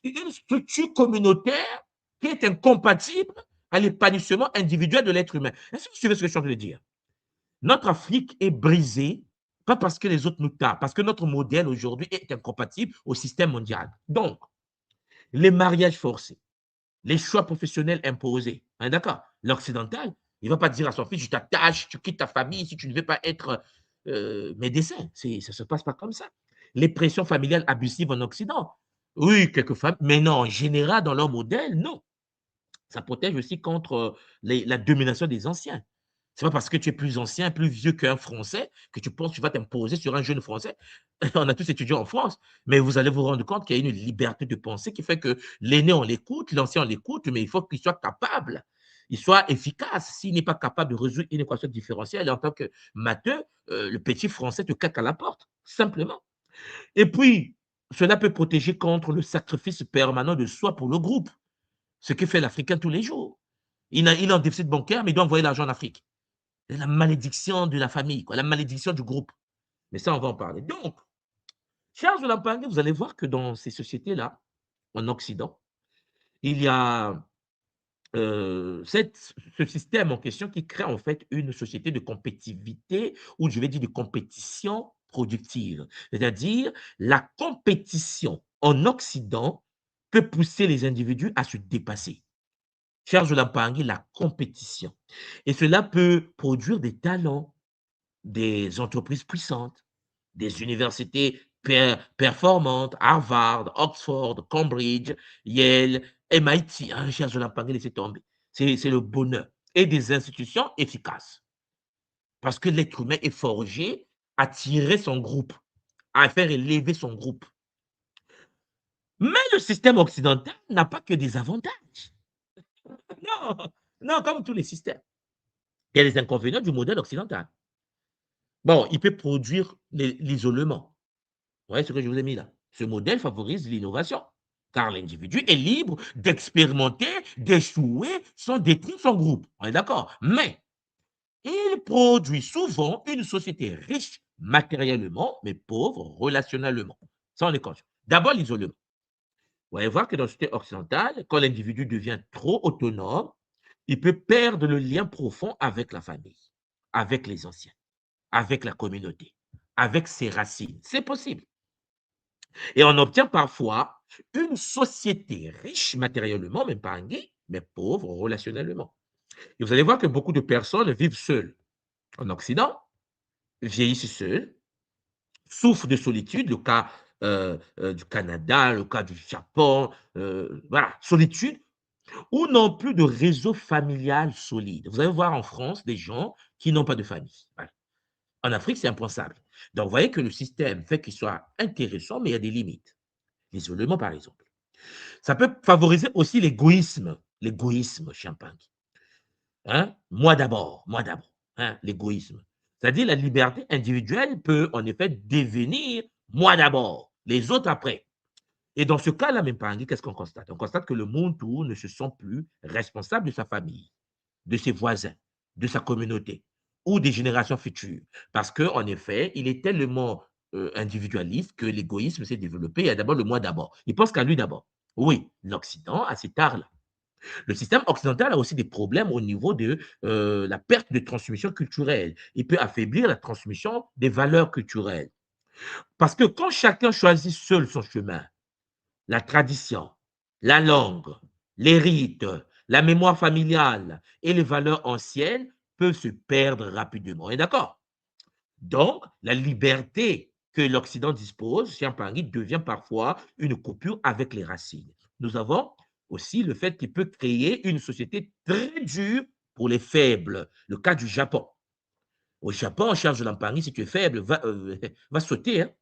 une structure communautaire qui est incompatible à l'épanouissement individuel de l'être humain. Est-ce que vous suivez ce que je suis en train de dire? Notre Afrique est brisée, pas parce que les autres nous tapent, parce que notre modèle aujourd'hui est incompatible au système mondial. Donc, les mariages forcés, les choix professionnels imposés, hein, d'accord? L'occidental, il ne va pas dire à son fils: «Je t'attache, tu quittes ta famille si tu ne veux pas être médecin». Ça ne se passe pas comme ça. Les pressions familiales abusives en Occident, oui, quelques femmes, mais non, en général, dans leur modèle, non. Ça protège aussi contre la domination des anciens. C'est pas parce que tu es plus ancien, plus vieux qu'un Français que tu penses que tu vas t'imposer sur un jeune Français. On a tous étudié en France, mais vous allez vous rendre compte qu'il y a une liberté de pensée qui fait que l'aîné, on l'écoute, l'ancien, on l'écoute, mais il faut qu'il soit capable, il soit efficace. S'il n'est pas capable de résoudre une équation différentielle, en tant que matheux, le petit Français te claque à la porte, simplement. Et puis, cela peut protéger contre le sacrifice permanent de soi pour le groupe, ce que fait l'Africain tous les jours. Il est en déficit bancaire, mais il doit envoyer l'argent en Afrique. C'est la malédiction de la famille, quoi, la malédiction du groupe. Mais ça, on va en parler. Donc, Charles de Lampangé, vous allez voir que dans ces sociétés-là, en Occident, il y a ce système en question qui crée en fait une société de compétitivité ou je vais dire de compétition productive. C'est-à-dire, la compétition en Occident peut pousser les individus à se dépasser. Charles de Lampangé, la compétition. Et cela peut produire des talents, des entreprises puissantes, des universités performantes, Harvard, Oxford, Cambridge, Yale, MIT, hein, cher Jonathan, laissez tomber. C'est le bonheur. Et des institutions efficaces. Parce que l'être humain est forgé à tirer son groupe, à faire élever son groupe. Mais le système occidental n'a pas que des avantages. Non, non, comme tous les systèmes. Il y a les inconvénients du modèle occidental. Bon, il peut produire l'isolement. Vous voyez ce que je vous ai mis là? Ce modèle favorise l'innovation, car l'individu est libre d'expérimenter, d'échouer sans détruire son groupe. On est d'accord? Mais il produit souvent une société riche matériellement, mais pauvre relationnellement. Ça, on est conscient. D'abord, l'isolement. Vous allez voir que dans la société occidentale, quand l'individu devient trop autonome, il peut perdre le lien profond avec la famille, avec les anciens, avec la communauté, avec ses racines. C'est possible. Et on obtient parfois une société riche matériellement, même pas en gay, mais pauvre relationnellement. Et vous allez voir que beaucoup de personnes vivent seules en Occident, vieillissent seules, souffrent de solitude, le cas du Canada, le cas du Japon, voilà, solitude, ou n'ont plus de réseau familial solide. Vous allez voir en France des gens qui n'ont pas de famille. Voilà. En Afrique, c'est impensable. Donc, vous voyez que le système fait qu'il soit intéressant, mais il y a des limites. L'isolement, par exemple. Ça peut favoriser aussi l'égoïsme champagne. Hein? Moi d'abord, hein? L'égoïsme. C'est-à-dire la liberté individuelle peut en effet devenir moi d'abord, les autres après. Et dans ce cas-là, même pas, qu'est-ce qu'on constate? On constate que le monde tout ne se sent plus responsable de sa famille, de ses voisins, de sa communauté ou des générations futures. Parce qu'en effet, il est tellement individualiste que l'égoïsme s'est développé. Il y a d'abord le moi d'abord. Il pense qu'à lui d'abord. Oui, l'Occident a cet art-là. Le système occidental a aussi des problèmes au niveau de la perte de transmission culturelle. Il peut affaiblir la transmission des valeurs culturelles. Parce que quand chacun choisit seul son chemin, la tradition, la langue, les rites, la mémoire familiale et les valeurs anciennes peuvent se perdre rapidement. Et d'accord? Donc, la liberté que l'Occident dispose, Champagne, devient parfois une coupure avec les racines. Nous avons aussi le fait qu'il peut créer une société très dure pour les faibles. Le cas du Japon. Au Japon, on charge de l'empargne, si tu es faible, va sauter. Hein,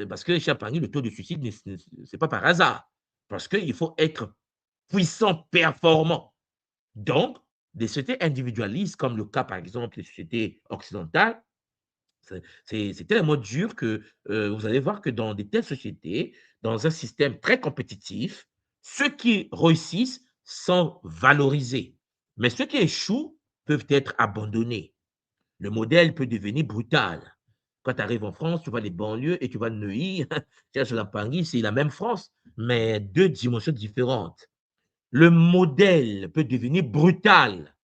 parce que Champagne, le taux de suicide, ce n'est pas par hasard. Parce qu'il faut être puissant, performant. Donc, des sociétés individualistes, comme le cas, par exemple, des sociétés occidentales, c'est tellement dur que vous allez voir que dans des telles sociétés, dans un système très compétitif, ceux qui réussissent sont valorisés, mais ceux qui échouent peuvent être abandonnés. Le modèle peut devenir brutal. Quand tu arrives en France, tu vois les banlieues et tu vois Neuilly, cherche la Paris, c'est la même France, mais deux dimensions différentes. Le modèle peut devenir brutal.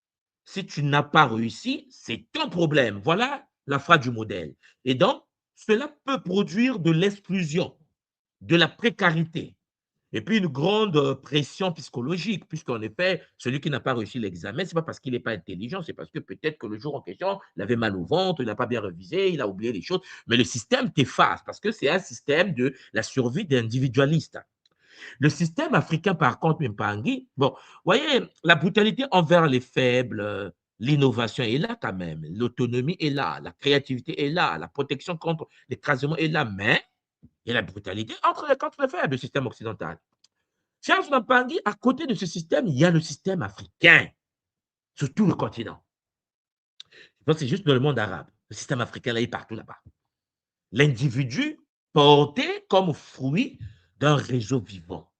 Si tu n'as pas réussi, c'est ton problème. Voilà la phrase du modèle. Et donc, cela peut produire de l'exclusion, de la précarité, et puis une grande pression psychologique, puisqu'en effet, celui qui n'a pas réussi l'examen, ce n'est pas parce qu'il n'est pas intelligent, c'est parce que peut-être que le jour en question, il avait mal au ventre, il n'a pas bien révisé, il a oublié les choses. Mais le système t'efface, parce que c'est un système de la survie d'individualistes. Le système africain, par contre, Mpangi, bon, vous voyez, la brutalité envers les faibles, l'innovation est là quand même, l'autonomie est là, la créativité est là, la protection contre l'écrasement est là, mais il y a la brutalité contre les faibles, le système occidental. Charles Mpangi, à côté de ce système, il y a le système africain, sur tout le continent. Je pense que c'est juste dans le monde arabe. Le système africain, là, il est partout là-bas. L'individu porté comme fruit d'un réseau vivant.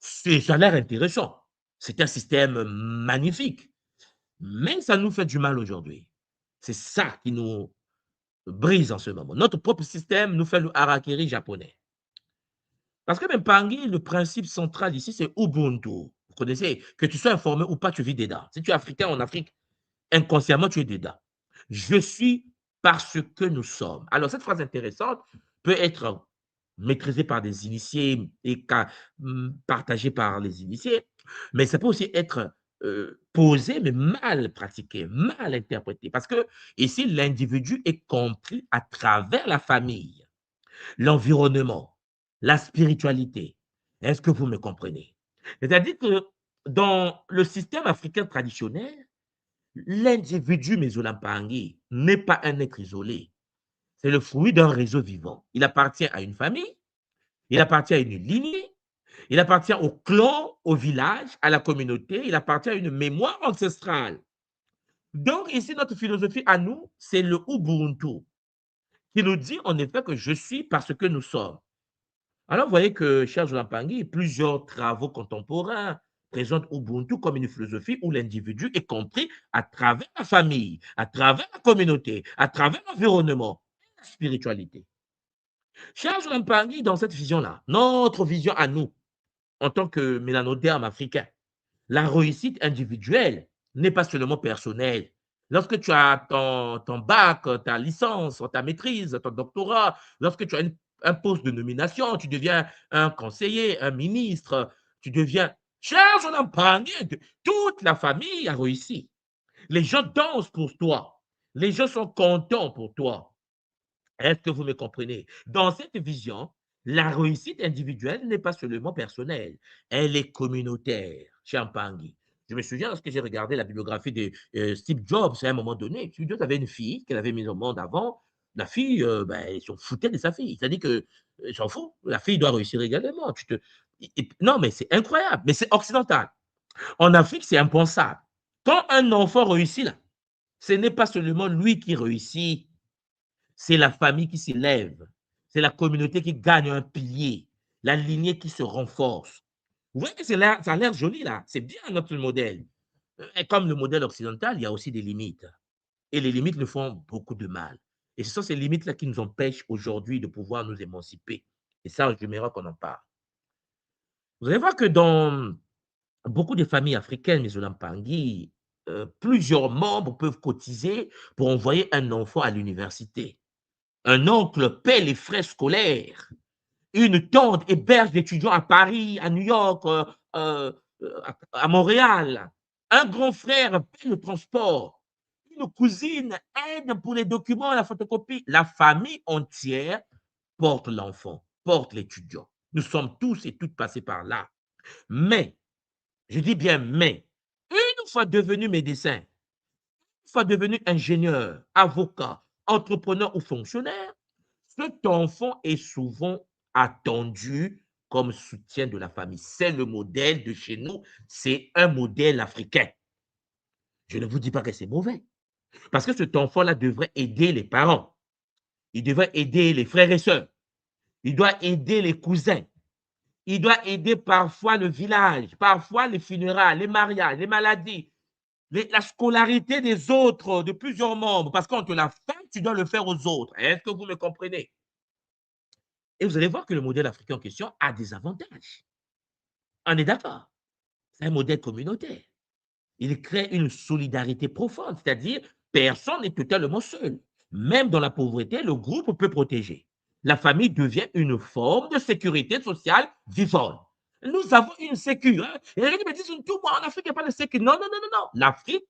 Ça a l'air intéressant. C'est un système magnifique. Mais ça nous fait du mal aujourd'hui. C'est ça qui nous brise en ce moment. Notre propre système nous fait le harakiri japonais. Parce que même Pangui, le principe central ici, c'est Ubuntu. Vous connaissez, que tu sois informé ou pas, tu vis dedans. Si tu es africain en Afrique, inconsciemment, tu es dedans. Je suis parce que nous sommes. Alors, cette phrase intéressante peut être maîtrisée par des initiés et partagée par les initiés, mais ça peut aussi être posé, mais mal pratiqué, mal interprété. Parce que ici, l'individu est compris à travers la famille. l'environnement, la spiritualité. Est-ce que vous me comprenez? C'est-à-dire que dans le système africain traditionnel, l'individu Mesolampangi n'est pas un être isolé. C'est le fruit d'un réseau vivant. Il appartient à une famille, il appartient à une lignée, il appartient au clan, au village, à la communauté, il appartient à une mémoire ancestrale. Donc ici, notre philosophie à nous, c'est le Ubuntu, qui nous dit en effet que je suis parce que nous sommes. Alors, vous voyez que, cher Jolan plusieurs travaux contemporains présentent Ubuntu comme une philosophie où l'individu est compris à travers la famille, à travers la communauté, à travers l'environnement, la spiritualité. Cher Jolan dans cette vision-là, notre vision à nous, en tant que mélanoderme africain, la réussite individuelle n'est pas seulement personnelle. Lorsque tu as ton bac, ta licence, ta maîtrise, ton doctorat, lorsque tu as un poste de nomination, tu deviens un conseiller, un ministre, tu deviens cher, on en parle, toute la famille a réussi. Les gens dansent pour toi. Les gens sont contents pour toi. Est-ce que vous me comprenez? Dans cette vision, la réussite individuelle n'est pas seulement personnelle, elle est communautaire, Champangui. Je me souviens lorsque j'ai regardé la biographie de Steve Jobs à un moment donné, Steve Jobs avait une fille qu'elle avait mise au monde avant. La fille, ben, elle s'en foutait de sa fille. C'est-à-dire que, s'en fout, la fille doit réussir également. Non, mais c'est incroyable, mais c'est occidental. En Afrique, c'est impensable. Quand un enfant réussit, là, ce n'est pas seulement lui qui réussit, c'est la famille qui s'élève, c'est la communauté qui gagne un pilier, la lignée qui se renforce. Vous voyez que ça a l'air joli là, c'est bien notre modèle. Et comme le modèle occidental, il y a aussi des limites. Et les limites nous font beaucoup de mal. Et ce sont ces limites-là qui nous empêchent aujourd'hui de pouvoir nous émanciper. Et ça, j'aimerais qu'on en parle. Vous allez voir que dans beaucoup de familles africaines, mais Pangui, plusieurs membres peuvent cotiser pour envoyer un enfant à l'université. Un oncle paie les frais scolaires. Une tante héberge d'étudiants à Paris, à New York, à Montréal. Un grand frère paie le transport. Une cousine aide pour les documents, la photocopie. La famille entière porte l'enfant, porte l'étudiant. Nous sommes tous et toutes passés par là. Mais, je dis bien mais, une fois devenu médecin, une fois devenu ingénieur, avocat, entrepreneur ou fonctionnaire, cet enfant est souvent attendu comme soutien de la famille. C'est le modèle de chez nous, c'est un modèle africain. Je ne vous dis pas que c'est mauvais, parce que cet enfant-là devrait aider les parents, il devrait aider les frères et sœurs, il doit aider les cousins, il doit aider parfois le village, parfois les funérailles, les mariages, les maladies, la scolarité des autres, de plusieurs membres, parce qu'on te l'a fait, tu dois le faire aux autres. Est-ce que vous me comprenez? Et vous allez voir que le modèle africain en question a des avantages. On est d'accord. C'est un modèle communautaire. Il crée une solidarité profonde, c'est-à-dire personne n'est totalement seul. Même dans la pauvreté, le groupe peut protéger. La famille devient une forme de sécurité sociale vivante. Nous avons une sécu. Hein? Et les gens me disent, tout moi, en Afrique, il n'y a pas de sécu. Non, non, non, non, non. L'Afrique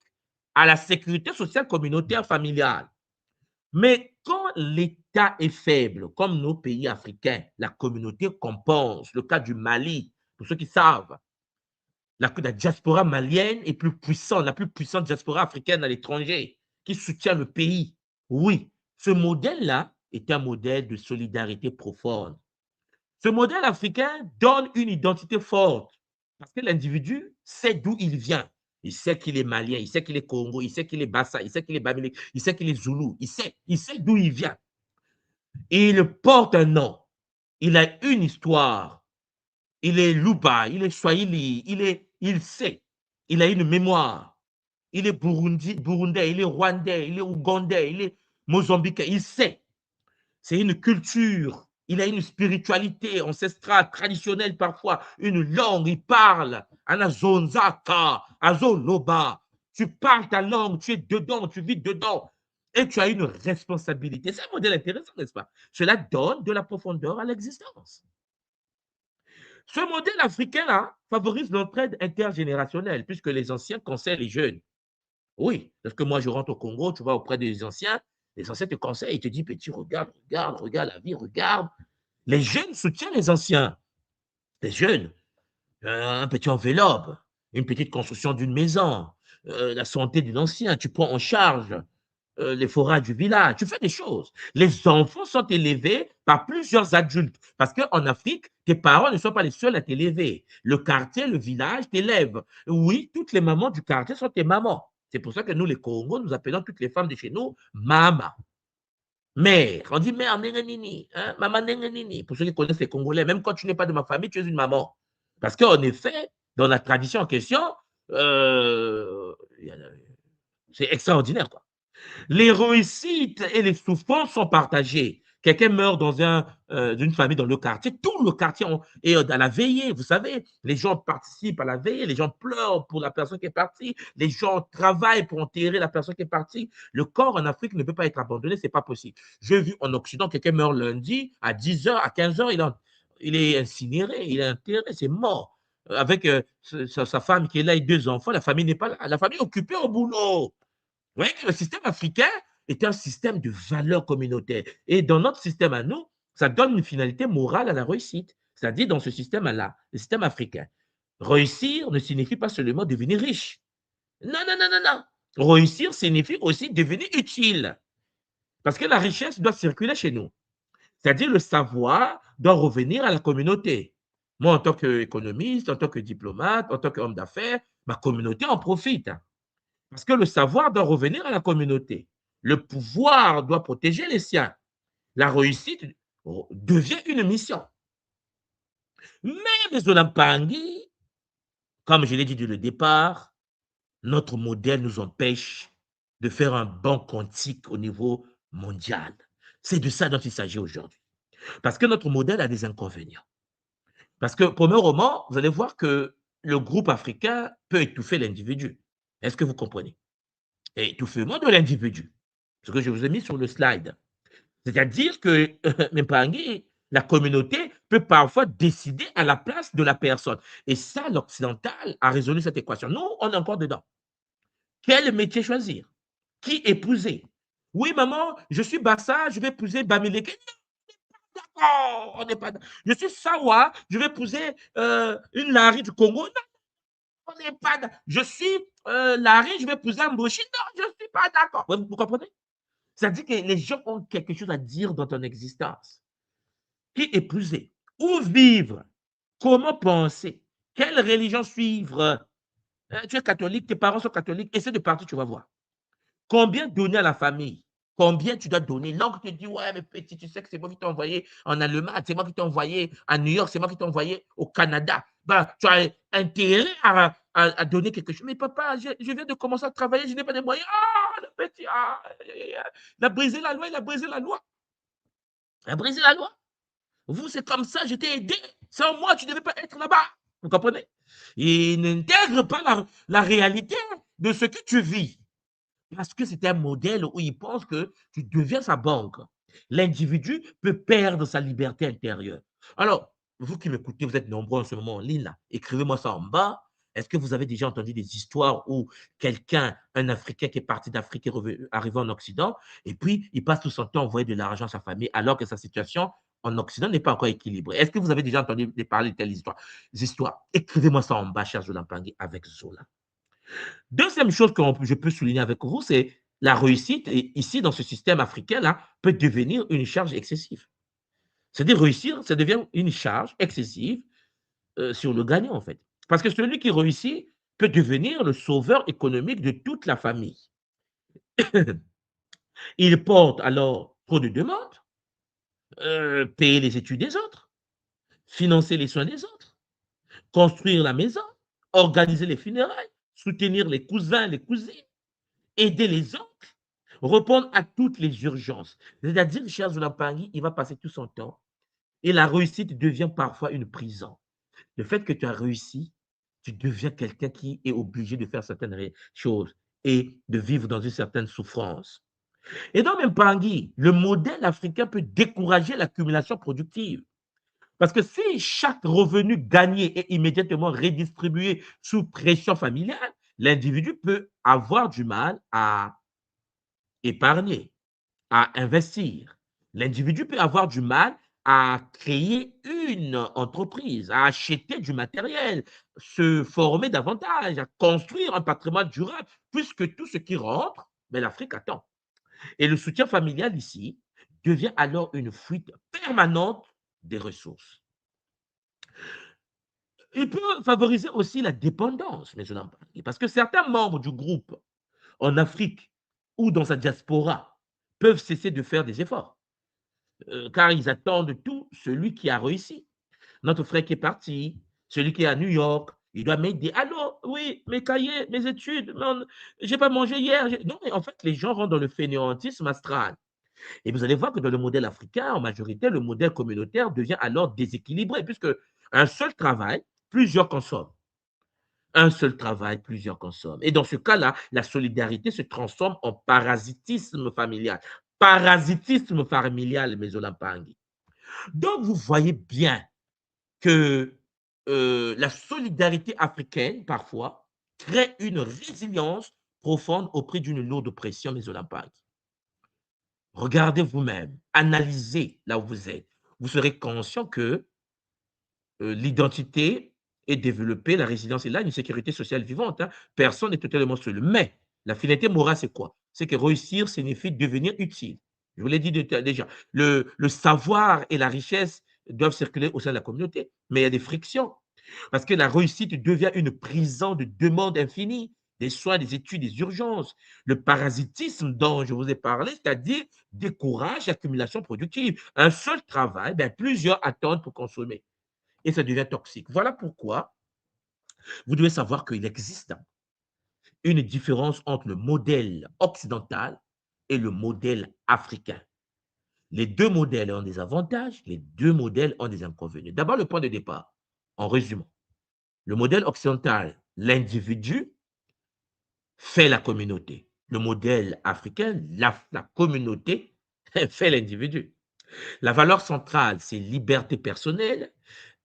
a la sécurité sociale communautaire familiale. Mais quand l'État est faible, comme nos pays africains, la communauté compense. Le cas du Mali, pour ceux qui savent, la diaspora malienne est plus puissante, la plus puissante diaspora africaine à l'étranger, qui soutient le pays. Oui, ce modèle-là est un modèle de solidarité profonde. Ce modèle africain donne une identité forte parce que l'individu sait d'où il vient. Il sait qu'il est malien, il sait qu'il est Congo, il sait qu'il est Bassa, il sait qu'il est Bamileke, il sait qu'il est Zoulou, il sait d'où il vient. Et il porte un nom. Il a une histoire. Il est Luba, il est Swahili, il sait. Il a une mémoire. Il est burundais, il est rwandais, il est ougandais, il est mozambiquais, il sait. C'est une culture. Il a une spiritualité ancestrale, traditionnelle parfois, une langue, il parle. Anazonzaka, Azoloba. Tu parles ta langue, tu es dedans, tu vis dedans. Et tu as une responsabilité. C'est un modèle intéressant, n'est-ce pas? Cela donne de la profondeur à l'existence. Ce modèle africain-là favorise l'entraide intergénérationnelle, puisque les anciens conseillent les jeunes. Oui, parce que moi, je rentre au Congo, tu vas auprès des anciens, Les anciens te conseillent, ils te disent, petit, regarde, regarde, regarde la vie, regarde. Les jeunes soutiennent les anciens. Les jeunes, un petit enveloppe, une petite construction d'une maison, la santé d'un ancien, tu prends en charge les forages du village, tu fais des choses. Les enfants sont élevés par plusieurs adultes parce qu'en Afrique, tes parents ne sont pas les seuls à t'élever. Le quartier, le village t'élève. Oui, toutes les mamans du quartier sont tes mamans. C'est pour ça que nous, les Congos, nous appelons toutes les femmes de chez nous mama. Mère, on dit mère Nengenini, hein, maman Nengenini. Pour ceux qui connaissent les Congolais, même quand tu n'es pas de ma famille, tu es une maman. Parce qu'en effet, dans la tradition en question, euh, c'est extraordinaire, quoi. Les réussites et les souffrances sont partagées. Quelqu'un meurt dans d'une famille dans le quartier, tout le quartier est à la veillée, vous savez. Les gens participent à la veillée, les gens pleurent pour la personne qui est partie, les gens travaillent pour enterrer la personne qui est partie. Le corps en Afrique ne peut pas être abandonné, c'est pas possible. J'ai vu en Occident, quelqu'un meurt lundi, à 10 heures, à 15 heures, il est incinéré, il est enterré, c'est mort. Avec sa femme qui est là et 2 enfants, la famille n'est pas là, la famille est occupée au boulot. Oui, le système africain est un système de valeurs communautaires. Et dans notre système à nous, ça donne une finalité morale à la réussite. C'est-à-dire dans ce système-là, le système africain. Réussir ne signifie pas seulement devenir riche. Non, non, non, non, non. Réussir signifie aussi devenir utile. Parce que la richesse doit circuler chez nous. C'est-à-dire le savoir doit revenir à la communauté. Moi, en tant qu'économiste, en tant que diplomate, en tant qu'homme d'affaires, ma communauté en profite. Parce que le savoir doit revenir à la communauté. Le pouvoir doit protéger les siens. La réussite devient une mission. Mais les Olampangui, comme je l'ai dit dès le départ, notre modèle nous empêche de faire un bon quantique au niveau mondial. C'est de ça dont il s'agit aujourd'hui. Parce que notre modèle a des inconvénients. Parce que, premièrement, vous allez voir que le groupe africain peut étouffer l'individu. Est-ce que vous comprenez? Étouffement de l'individu. Ce que je vous ai mis sur le slide. C'est-à-dire que, Mpangi, la communauté peut parfois décider à la place de la personne. Et ça, l'occidental a résolu cette équation. Nous, on est encore dedans. Quel métier choisir? Qui épouser? Oui, maman, je suis Bassa, je vais épouser Bamileke. D'accord, on n'est pas d'accord. Je suis Sawa, je vais épouser une Lari du Congo. Non, on n'est pas d'accord. Je suis Lari, je vais épouser Mboshi. Non, je ne suis pas d'accord. Vous comprenez? C'est-à-dire que les gens ont quelque chose à dire dans ton existence. Qui épouser? Où vivre? Comment penser? Quelle religion suivre? Tu es catholique, tes parents sont catholiques, essaie de partir, tu vas voir. Combien donner à la famille? Combien tu dois donner? L'oncle te dit, ouais, mais petit, tu sais que c'est moi qui t'ai envoyé en Allemagne, c'est moi qui t'ai envoyé à New York, c'est moi qui t'ai envoyé au Canada. Ben, tu as intérêt à donner quelque chose. Mais papa, je viens de commencer à travailler, je n'ai pas de moyens. Ah, le petit, ah, il a brisé la loi, il a brisé la loi. Il a brisé la loi. Vous, c'est comme ça, je t'ai aidé. Sans moi, tu ne devais pas être là-bas. Vous comprenez? Il n'intègre pas la réalité de ce que tu vis. Parce que c'est un modèle où il pense que tu deviens sa banque. L'individu peut perdre sa liberté intérieure. Alors, vous qui m'écoutez, vous êtes nombreux en ce moment en ligne, là, écrivez-moi ça en bas. Est-ce que vous avez déjà entendu des histoires où quelqu'un, un Africain qui est parti d'Afrique, est arrivé en Occident, et puis il passe tout son temps à envoyer de l'argent à sa famille, alors que sa situation en Occident n'est pas encore équilibrée? Est-ce que vous avez déjà entendu parler de telles histoires? Écrivez-moi ça en bas, cher Zola Mpangui, avec Zola. Deuxième chose que je peux souligner avec vous, c'est la réussite, et ici, dans ce système africain-là, peut devenir une charge excessive. C'est-à-dire réussir, ça devient une charge excessive sur le gagnant, en fait. Parce que celui qui réussit peut devenir le sauveur économique de toute la famille. Il porte alors trop de demandes, payer les études des autres, financer les soins des autres, construire la maison, organiser les funérailles, soutenir les cousins, les cousines, aider les oncles, répondre à toutes les urgences. C'est-à-dire, cher Zulampangui, il va passer tout son temps et la réussite devient parfois une prison. Le fait que tu as réussi, tu deviens quelqu'un qui est obligé de faire certaines choses et de vivre dans une certaine souffrance. Et donc, même Pangui, le modèle africain peut décourager l'accumulation productive. Parce que si chaque revenu gagné est immédiatement redistribué sous pression familiale, l'individu peut avoir du mal à épargner. à investir. L'individu peut avoir du mal à créer une entreprise, à acheter du matériel, se former davantage, à construire un patrimoine durable, puisque tout ce qui rentre, mais l'Afrique attend. Et le soutien familial ici devient alors une fuite permanente des ressources. Il peut favoriser aussi la dépendance, mais je n'en parle pas, parce que certains membres du groupe en Afrique ou dans sa diaspora peuvent cesser de faire des efforts, car ils attendent tout celui qui a réussi. Notre frère qui est parti, celui qui est à New York, il doit m'aider. Allô, oui, mes cahiers, mes études, j'ai pas mangé hier. Non, mais en fait, les gens rentrent dans le fainéantisme astral. Et vous allez voir que dans le modèle africain, en majorité, le modèle communautaire devient alors déséquilibré, puisque un seul travail, plusieurs consomment. Un seul travail, plusieurs consomment. Et dans ce cas-là, la solidarité se transforme en parasitisme familial. Parasitisme familial, mes Olampangui. Donc, vous voyez bien que la solidarité africaine, parfois, crée une résilience profonde au prix d'une lourde pression, mes Olampangui. Regardez vous-même, analysez là où vous êtes. Vous serez conscient que l'identité est développée, la résilience est là, une sécurité sociale vivante, hein. Personne n'est totalement seul. Mais la finalité morale, c'est quoi? C'est que réussir signifie devenir utile. Je vous l'ai dit déjà. Le savoir et la richesse doivent circuler au sein de la communauté, mais il y a des frictions. Parce que la réussite devient une prison de demandes infinies, des soins, des études, des urgences. Le parasitisme dont je vous ai parlé, c'est-à-dire décourage l'accumulation productive. Un seul travail, ben, plusieurs attendent pour consommer et ça devient toxique. Voilà pourquoi vous devez savoir qu'il existe une différence entre le modèle occidental et le modèle africain. Les deux modèles ont des avantages, les deux modèles ont des inconvénients. D'abord, le point de départ, en résumant. Le modèle occidental, l'individu fait la communauté. Le modèle africain, la communauté fait l'individu. La valeur centrale, c'est liberté personnelle.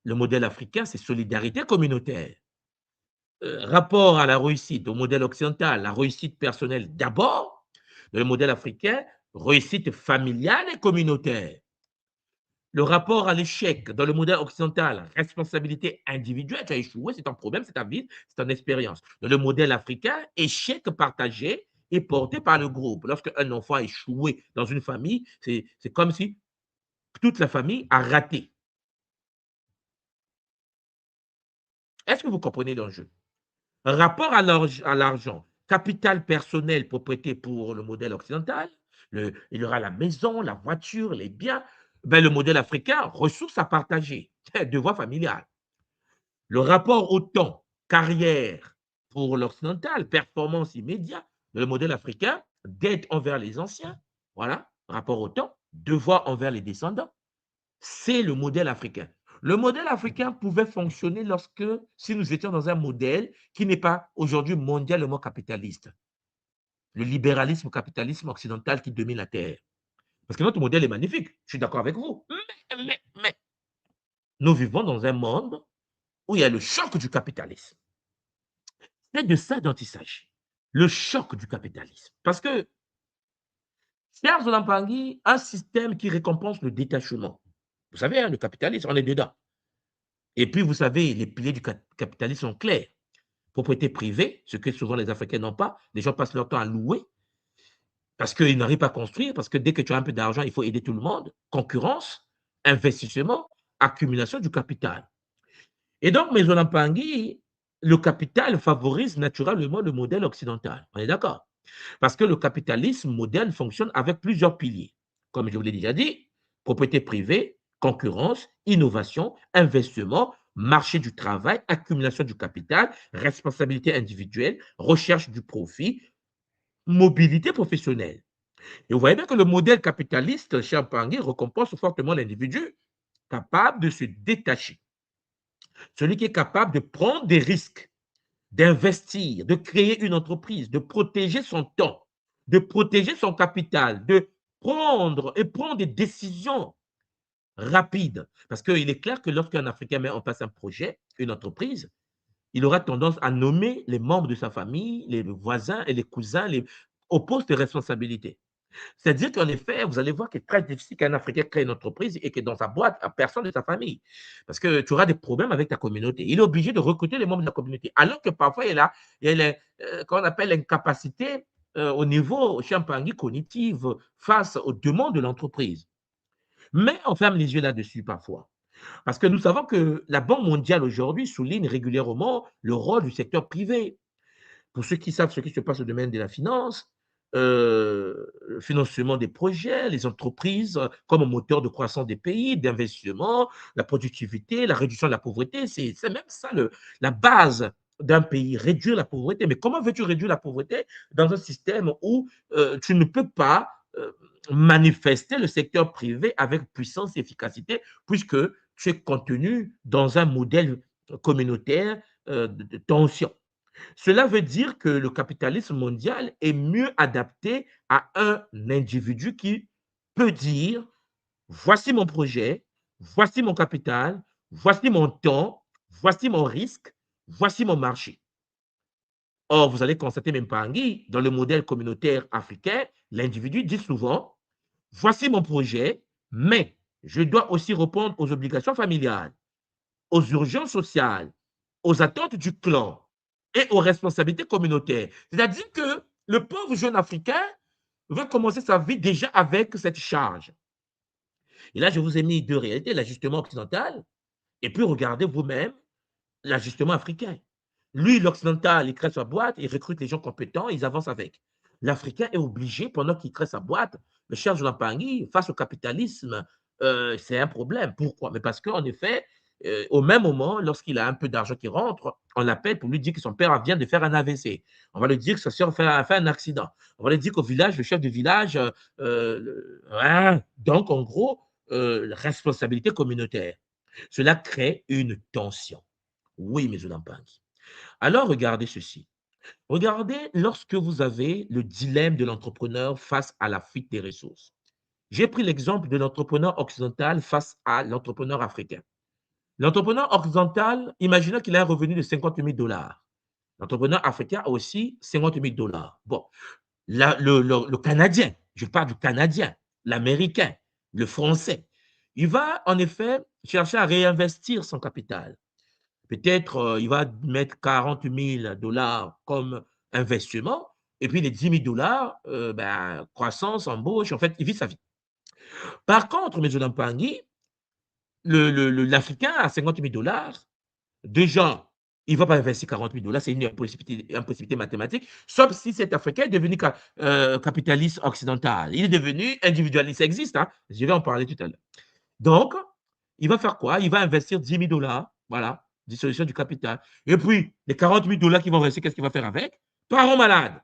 Le modèle africain, c'est solidarité communautaire. Rapport à la réussite, au modèle occidental, la réussite personnelle d'abord, dans le modèle africain, réussite familiale et communautaire. Le rapport à l'échec dans le modèle occidental, responsabilité individuelle, tu as échoué, c'est un problème, c'est ta vie, c'est ton expérience. Dans le modèle africain, échec partagé et porté par le groupe. Lorsque un enfant a échoué dans une famille, c'est comme si toute la famille a raté. Est-ce que vous comprenez l'enjeu? Rapport à l'argent, capital personnel, propriété pour le modèle occidental, il y aura la maison, la voiture, les biens. Ben, le modèle africain, ressources à partager, devoir familial. Le rapport au temps, carrière pour l'occidental, performance immédiate. Le modèle africain, dette envers les anciens, voilà, rapport au temps, devoir envers les descendants. C'est le modèle africain. Le modèle africain pouvait fonctionner lorsque, si nous étions dans un modèle qui n'est pas aujourd'hui mondialement capitaliste, le libéralisme capitalisme occidental qui domine la Terre. Parce que notre modèle est magnifique, je suis d'accord avec vous. Mais, nous vivons dans un monde où il y a le choc du capitalisme. C'est de ça dont il s'agit. Le choc du capitalisme. Parce que, cher Zolampangi, un système qui récompense le détachement. Vous savez, hein, le capitalisme, on est dedans. Et puis, vous savez, les piliers du capitalisme sont clairs. Propriété privée, ce que souvent les Africains n'ont pas. Les gens passent leur temps à louer parce qu'ils n'arrivent pas à construire, parce que dès que tu as un peu d'argent, il faut aider tout le monde. Concurrence, investissement, accumulation du capital. Et donc, mes Olampangui, le capital favorise naturellement le modèle occidental. On est d'accord? Parce que le capitalisme moderne fonctionne avec plusieurs piliers. Comme je vous l'ai déjà dit, propriété privée, concurrence, innovation, investissement, marché du travail, accumulation du capital, responsabilité individuelle, recherche du profit, mobilité professionnelle. Et vous voyez bien que le modèle capitaliste, cher Pangui, récompense fortement l'individu capable de se détacher. Celui qui est capable de prendre des risques, d'investir, de créer une entreprise, de protéger son temps, de protéger son capital, de prendre des décisions rapides. Parce qu'il est clair que lorsqu'un Africain met en place un projet, une entreprise, il aura tendance à nommer les membres de sa famille, les voisins et les cousins au poste de responsabilité. C'est-à-dire qu'en effet, vous allez voir qu'il est très difficile qu'un Africain crée une entreprise et que dans sa boîte, il n'y a personne de sa famille. Parce que tu auras des problèmes avec ta communauté. Il est obligé de recruter les membres de la communauté. Alors que parfois, il y a qu'on appelle l'incapacité au niveau champagny cognitive face aux demandes de l'entreprise. Mais on ferme les yeux là-dessus parfois. Parce que nous savons que la Banque mondiale aujourd'hui souligne régulièrement le rôle du secteur privé. Pour ceux qui savent ce qui se passe au domaine de la finance, le financement des projets, les entreprises comme moteur de croissance des pays, d'investissement, la productivité, la réduction de la pauvreté, c'est même ça la base d'un pays, réduire la pauvreté. Mais comment veux-tu réduire la pauvreté dans un système où tu ne peux pas manifester le secteur privé avec puissance et efficacité puisque tu es contenu dans un modèle communautaire de tension. Cela veut dire que le capitalisme mondial est mieux adapté à un individu qui peut dire, voici mon projet, voici mon capital, voici mon temps, voici mon risque, voici mon marché. Or, vous allez constater même pas Tanguy, dans le modèle communautaire africain, l'individu dit souvent, voici mon projet, mais je dois aussi répondre aux obligations familiales, aux urgences sociales, aux attentes du clan et aux responsabilités communautaires. C'est-à-dire que le pauvre jeune Africain va commencer sa vie déjà avec cette charge. Et là, je vous ai mis deux réalités, l'ajustement occidental et puis regardez vous-même l'ajustement africain. Lui, l'occidental, il crée sa boîte, il recrute les gens compétents, ils avancent avec. L'Africain est obligé, pendant qu'il crée sa boîte, le charge de l'empagnie, face au capitalisme, c'est un problème. Pourquoi? Mais parce qu'en effet, au même moment, lorsqu'il a un peu d'argent qui rentre, on l'appelle pour lui dire que son père vient de faire un AVC. On va lui dire que sa soeur a fait un accident. On va lui dire qu'au village, le chef du village, donc en gros, responsabilité communautaire. Cela crée une tension. Oui, mes Olampangi. Alors, regardez ceci. Regardez lorsque vous avez le dilemme de l'entrepreneur face à la fuite des ressources. J'ai pris l'exemple de l'entrepreneur occidental face à l'entrepreneur africain. L'entrepreneur occidental, imaginons qu'il a un revenu de 50 000 dollars. L'entrepreneur africain a aussi 50 000 dollars. Bon, le Canadien, je parle du Canadien, l'Américain, le Français, il va en effet chercher à réinvestir son capital. Peut-être il va mettre 40 000 dollars comme investissement, et puis les 10 000 dollars, ben, croissance, embauche, en fait, il vit sa vie. Par contre, M. Dampangui, l'Africain à 50 000 dollars, déjà, il ne va pas investir 40 000 dollars, c'est une impossibilité mathématique, sauf si cet Africain est devenu capitaliste occidental. Il est devenu individualiste, ça existe, hein? Je vais en parler tout à l'heure. Donc, il va faire quoi? Il va investir 10 000 dollars, voilà, dissolution du capital. Et puis, les 40 000 dollars qui vont rester, qu'est-ce qu'il va faire avec? Parents malades,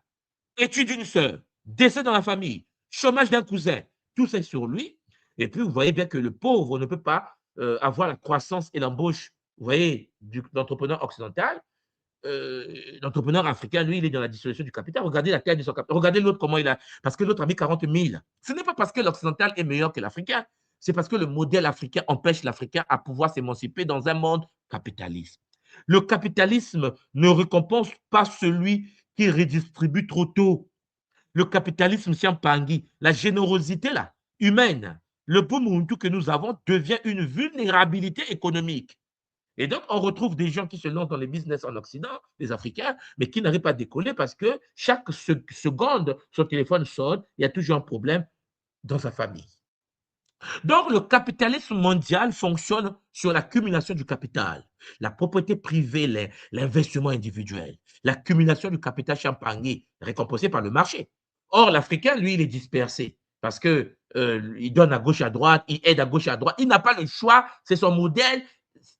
études d'une sœur, décès dans la famille, chômage d'un cousin, tout ça sur lui. Et puis, vous voyez bien que le pauvre ne peut pas avoir la croissance et l'embauche, vous voyez, de l'entrepreneur occidental. L'entrepreneur africain, lui, il est dans la dissolution du capital. Regardez la taille de son capital. Regardez l'autre, comment il a. Parce que l'autre a mis 40 000. Ce n'est pas parce que l'occidental est meilleur que l'africain. C'est parce que le modèle africain empêche l'Africain à pouvoir s'émanciper dans un monde capitaliste. Le capitalisme ne récompense pas celui qui redistribue trop tôt. Le capitalisme, c'est un pangui. La générosité là, humaine, le Pumuntu que nous avons devient une vulnérabilité économique. Et donc, on retrouve des gens qui se lancent dans les business en Occident, les Africains, mais qui n'arrivent pas à décoller parce que chaque seconde, son téléphone sonne, il y a toujours un problème dans sa famille. Donc, le capitalisme mondial fonctionne sur l'accumulation du capital, la propriété privée, l'investissement individuel, l'accumulation du capital champagné récompensé par le marché. Or, l'Africain, lui, il est dispersé parce que il donne à gauche, à droite, il aide à gauche, à droite. Il n'a pas le choix, c'est son modèle.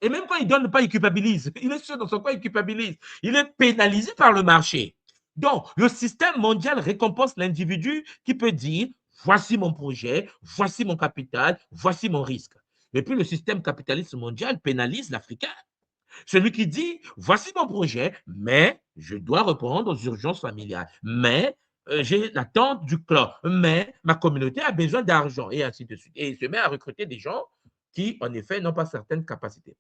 Et même quand il ne donne pas, il culpabilise. Il est sûr dans son coin, il culpabilise. Il est pénalisé par le marché. Donc, le système mondial récompense l'individu qui peut dire voici mon projet, voici mon capital, voici mon risque. Et puis le système capitaliste mondial pénalise l'Africain. Celui qui dit voici mon projet, mais je dois répondre aux urgences familiales, mais j'ai l'attente du clan, mais ma communauté a besoin d'argent, et ainsi de suite. Et il se met à recruter des gens qui, en effet, n'ont pas certaines capacités.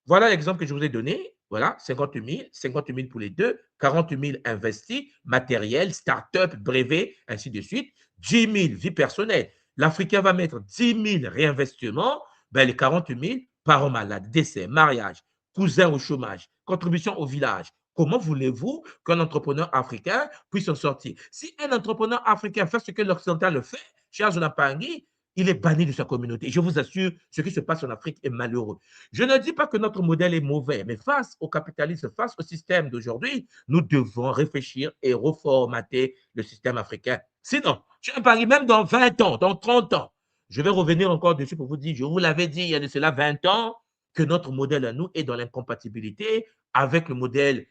Voilà l'exemple que je vous ai donné. Voilà, 50 000 pour les deux, 40 000 investis, matériel, start-up, brevet, ainsi de suite, 10 000 vie personnelle. L'Africain va mettre 10 000 réinvestissements, ben les 40 000, parents malades, décès, mariage, cousins au chômage, contribution au village. Comment voulez-vous qu'un entrepreneur africain puisse en sortir? Si un entrepreneur africain fait ce que l'Occidental le fait, cher Jonapangui, il est banni de sa communauté. Je vous assure, ce qui se passe en Afrique est malheureux. Je ne dis pas que notre modèle est mauvais, mais face au capitalisme, face au système d'aujourd'hui, nous devons réfléchir et reformater le système africain. Sinon, je parie même dans 20 ans, dans 30 ans, je vais revenir encore dessus pour vous dire, je vous l'avais dit il y a de cela 20 ans, que notre modèle à nous est dans l'incompatibilité avec le modèle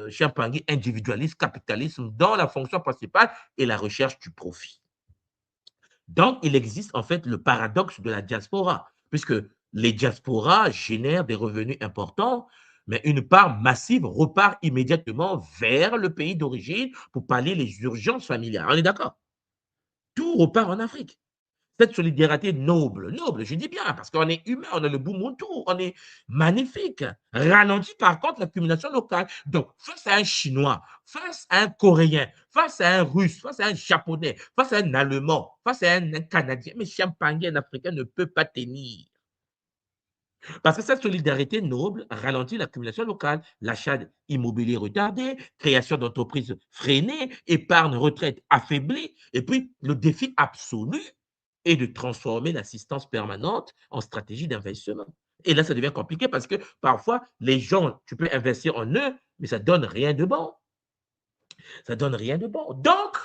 Champagny individualiste, capitalisme, dans la fonction principale et la recherche du profit. Donc, il existe en fait le paradoxe de la diaspora, puisque les diasporas génèrent des revenus importants, mais une part massive repart immédiatement vers le pays d'origine pour pallier les urgences familiales. On est d'accord? Tout repart en Afrique. Cette solidarité noble, noble, je dis bien, parce qu'on est humain, on a le Boumountou, on est magnifique, ralentit par contre l'accumulation locale. Donc, face à un Chinois, face à un Coréen, face à un Russe, face à un Japonais, face à un Allemand, face à un Canadien, mais Champagne, un Africain ne peut pas tenir. Parce que cette solidarité noble ralentit l'accumulation locale, l'achat immobilier retardé, création d'entreprises freinées, épargne retraite affaiblie, et puis le défi absolu est de transformer l'assistance permanente en stratégie d'investissement. Et là, ça devient compliqué parce que parfois, les gens, tu peux investir en eux, mais ça donne rien de bon. Ça donne rien de bon. Donc,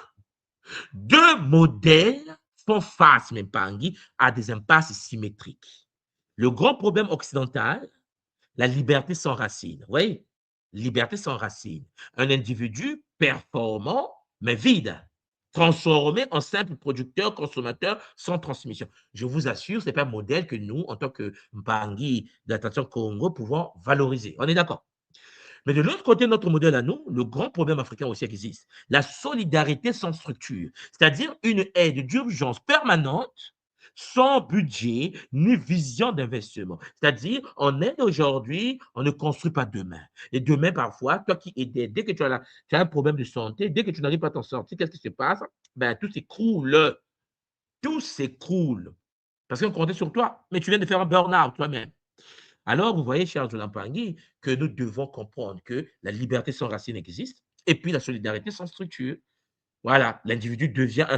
deux modèles font face, même Pangui, à des impasses symétriques. Le grand problème occidental, la liberté sans racine. Oui, liberté sans racine. Un individu performant, mais vide, transformé en simple producteur, consommateur, sans transmission. Je vous assure, ce n'est pas un modèle que nous, en tant que Mpangi d'attention Congo, pouvons valoriser. On est d'accord? Mais de l'autre côté, notre modèle à nous, le grand problème africain aussi existe. La solidarité sans structure, c'est-à-dire une aide d'urgence permanente sans budget ni vision d'investissement. C'est-à-dire, on aide aujourd'hui, on ne construit pas demain. Et demain, parfois, toi qui aidais, dès que tu as un problème de santé, dès que tu n'arrives pas à t'en sortir, qu'est-ce qui se passe? Ben, tout s'écroule. Tout s'écroule. Parce qu'on comptait sur toi, mais tu viens de faire un burn-out toi-même. Alors, vous voyez, cher Jonathan Pangui, que nous devons comprendre que la liberté sans racine existe et puis la solidarité sans structure. Voilà, l'individu devient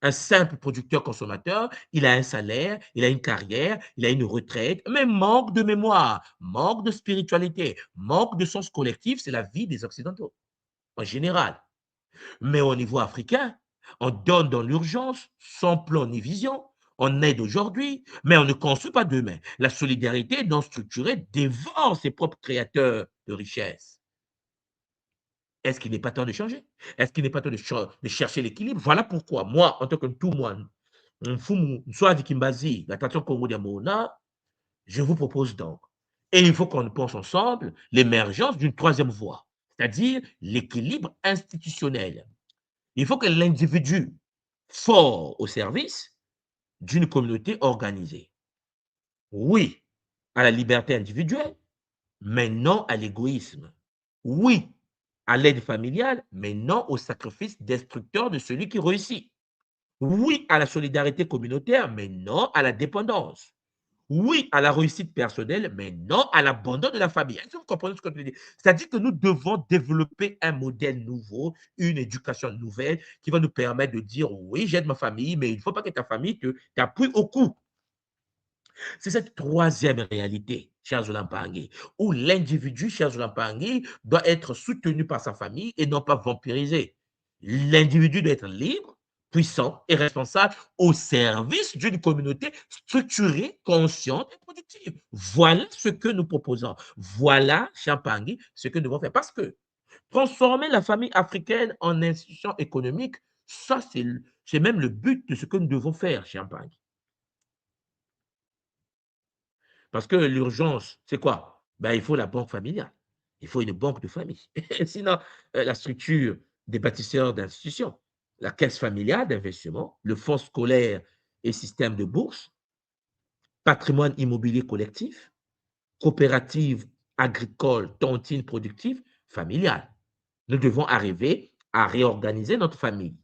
un simple producteur-consommateur, il a un salaire, il a une carrière, il a une retraite, mais manque de mémoire, manque de spiritualité, manque de sens collectif, c'est la vie des Occidentaux en général. Mais au niveau africain, on donne dans l'urgence, sans plan ni vision. On aide aujourd'hui, mais on ne construit pas demain. La solidarité non structurée dévore ses propres créateurs de richesse. Est-ce qu'il n'est pas temps de changer? Est-ce qu'il n'est pas temps de chercher l'équilibre? Voilà pourquoi moi, en tant que tout moi, Mfumu Nswadi Kimbazi, la Nation Congo Diamona, je vous propose donc, et il faut qu'on pense ensemble, l'émergence d'une troisième voie, c'est-à-dire l'équilibre institutionnel. Il faut que l'individu fort au service d'une communauté organisée. Oui à la liberté individuelle, mais non à l'égoïsme. Oui à l'aide familiale, mais non au sacrifice destructeur de celui qui réussit. Oui à la solidarité communautaire, mais non à la dépendance. Oui à la réussite personnelle, mais non à l'abandon de la famille. Est-ce que vous comprenez ce que je veux dire? C'est-à-dire que nous devons développer un modèle nouveau, une éducation nouvelle qui va nous permettre de dire oui, j'aide ma famille, mais il ne faut pas que ta famille t'appuie au cou. C'est cette troisième réalité, cher Zolampangui, où l'individu, cher Zolampangui, doit être soutenu par sa famille et non pas vampirisé. L'individu doit être libre, puissant et responsable au service d'une communauté structurée, consciente et productive. Voilà ce que nous proposons. Voilà, Champangui, ce que nous devons faire. Parce que transformer la famille africaine en institution économique, ça, c'est même le but de ce que nous devons faire, Champangui. Parce que l'urgence, c'est quoi? Ben, il faut la banque familiale. Il faut une banque de famille. Sinon, la structure des bâtisseurs d'institutions, la caisse familiale d'investissement, le fonds scolaire et système de bourse, patrimoine immobilier collectif, coopérative agricole, tontine productive, familiale. Nous devons arriver à réorganiser notre famille.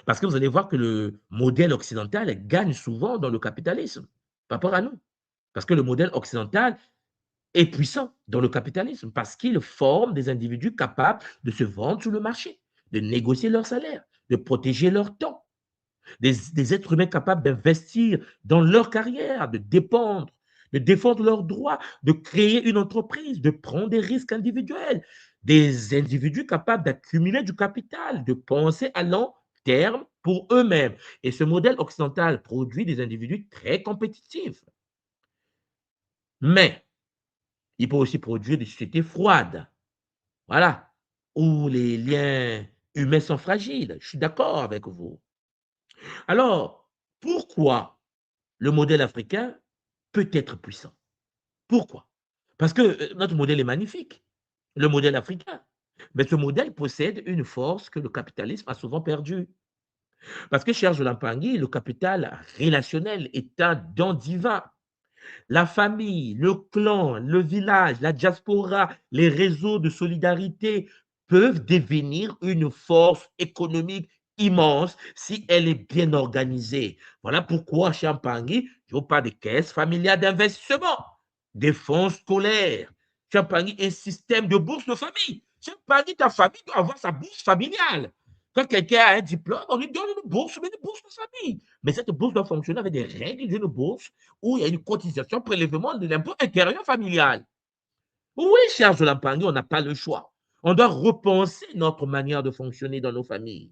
Parce que vous allez voir que le modèle occidental gagne souvent dans le capitalisme, par rapport à nous. Parce que le modèle occidental est puissant dans le capitalisme, parce qu'il forme des individus capables de se vendre sur le marché, de négocier leur salaire, de protéger leur temps, des êtres humains capables d'investir dans leur carrière, de dépendre, de défendre leurs droits, de créer une entreprise, de prendre des risques individuels, des individus capables d'accumuler du capital, de penser à long terme pour eux-mêmes. Et ce modèle occidental produit des individus très compétitifs. Mais il peut aussi produire des sociétés froides, voilà, où les liens humains sont fragiles. Je suis d'accord avec vous. Alors, pourquoi le modèle africain peut être puissant? Pourquoi? Parce que notre modèle est magnifique, le modèle africain. Mais ce modèle possède une force que le capitalisme a souvent perdue. Parce que, cher Jolan Pangui, le capital relationnel est un don divin. La famille, le clan, le village, la diaspora, les réseaux de solidarité peuvent devenir une force économique immense si elle est bien organisée. Voilà pourquoi chez Champagny, je vous parle des caisses familiales d'investissement, des fonds scolaires. Champagny, un système de bourse de famille. Champagny, ta famille doit avoir sa bourse familiale. Quand quelqu'un a un diplôme, on lui donne une bourse, mais une bourse de famille. Mais cette bourse doit fonctionner avec des règles d'une bourse où il y a une cotisation, prélèvement de l'impôt intérieur familial. Oui, cher Jolan Pangui, on n'a pas le choix. On doit repenser notre manière de fonctionner dans nos familles.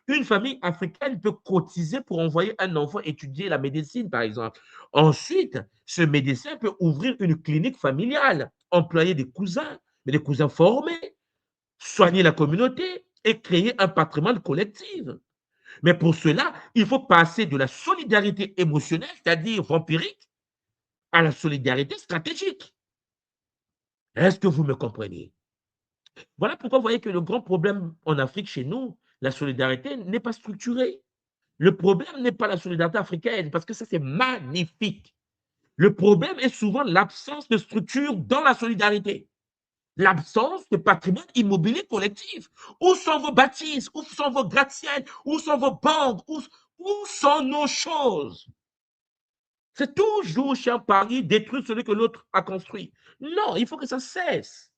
Une famille africaine peut cotiser pour envoyer un enfant étudier la médecine, par exemple. Ensuite, ce médecin peut ouvrir une clinique familiale, employer des cousins, mais des cousins formés, soigner la communauté et créer un patrimoine collectif. Mais pour cela, il faut passer de la solidarité émotionnelle, c'est-à-dire vampirique, à la solidarité stratégique. Est-ce que vous me comprenez? Voilà pourquoi vous voyez que le grand problème en Afrique, chez nous, la solidarité n'est pas structurée. Le problème n'est pas la solidarité africaine, parce que ça, c'est magnifique. Le problème est souvent l'absence de structure dans la solidarité. L'absence de patrimoine immobilier collectif. Où sont vos bâtisses? Où sont vos gratte-ciels? Où sont vos banques? Où sont nos choses? C'est toujours chez un pari détruire celui que l'autre a construit. Non, il faut que ça cesse.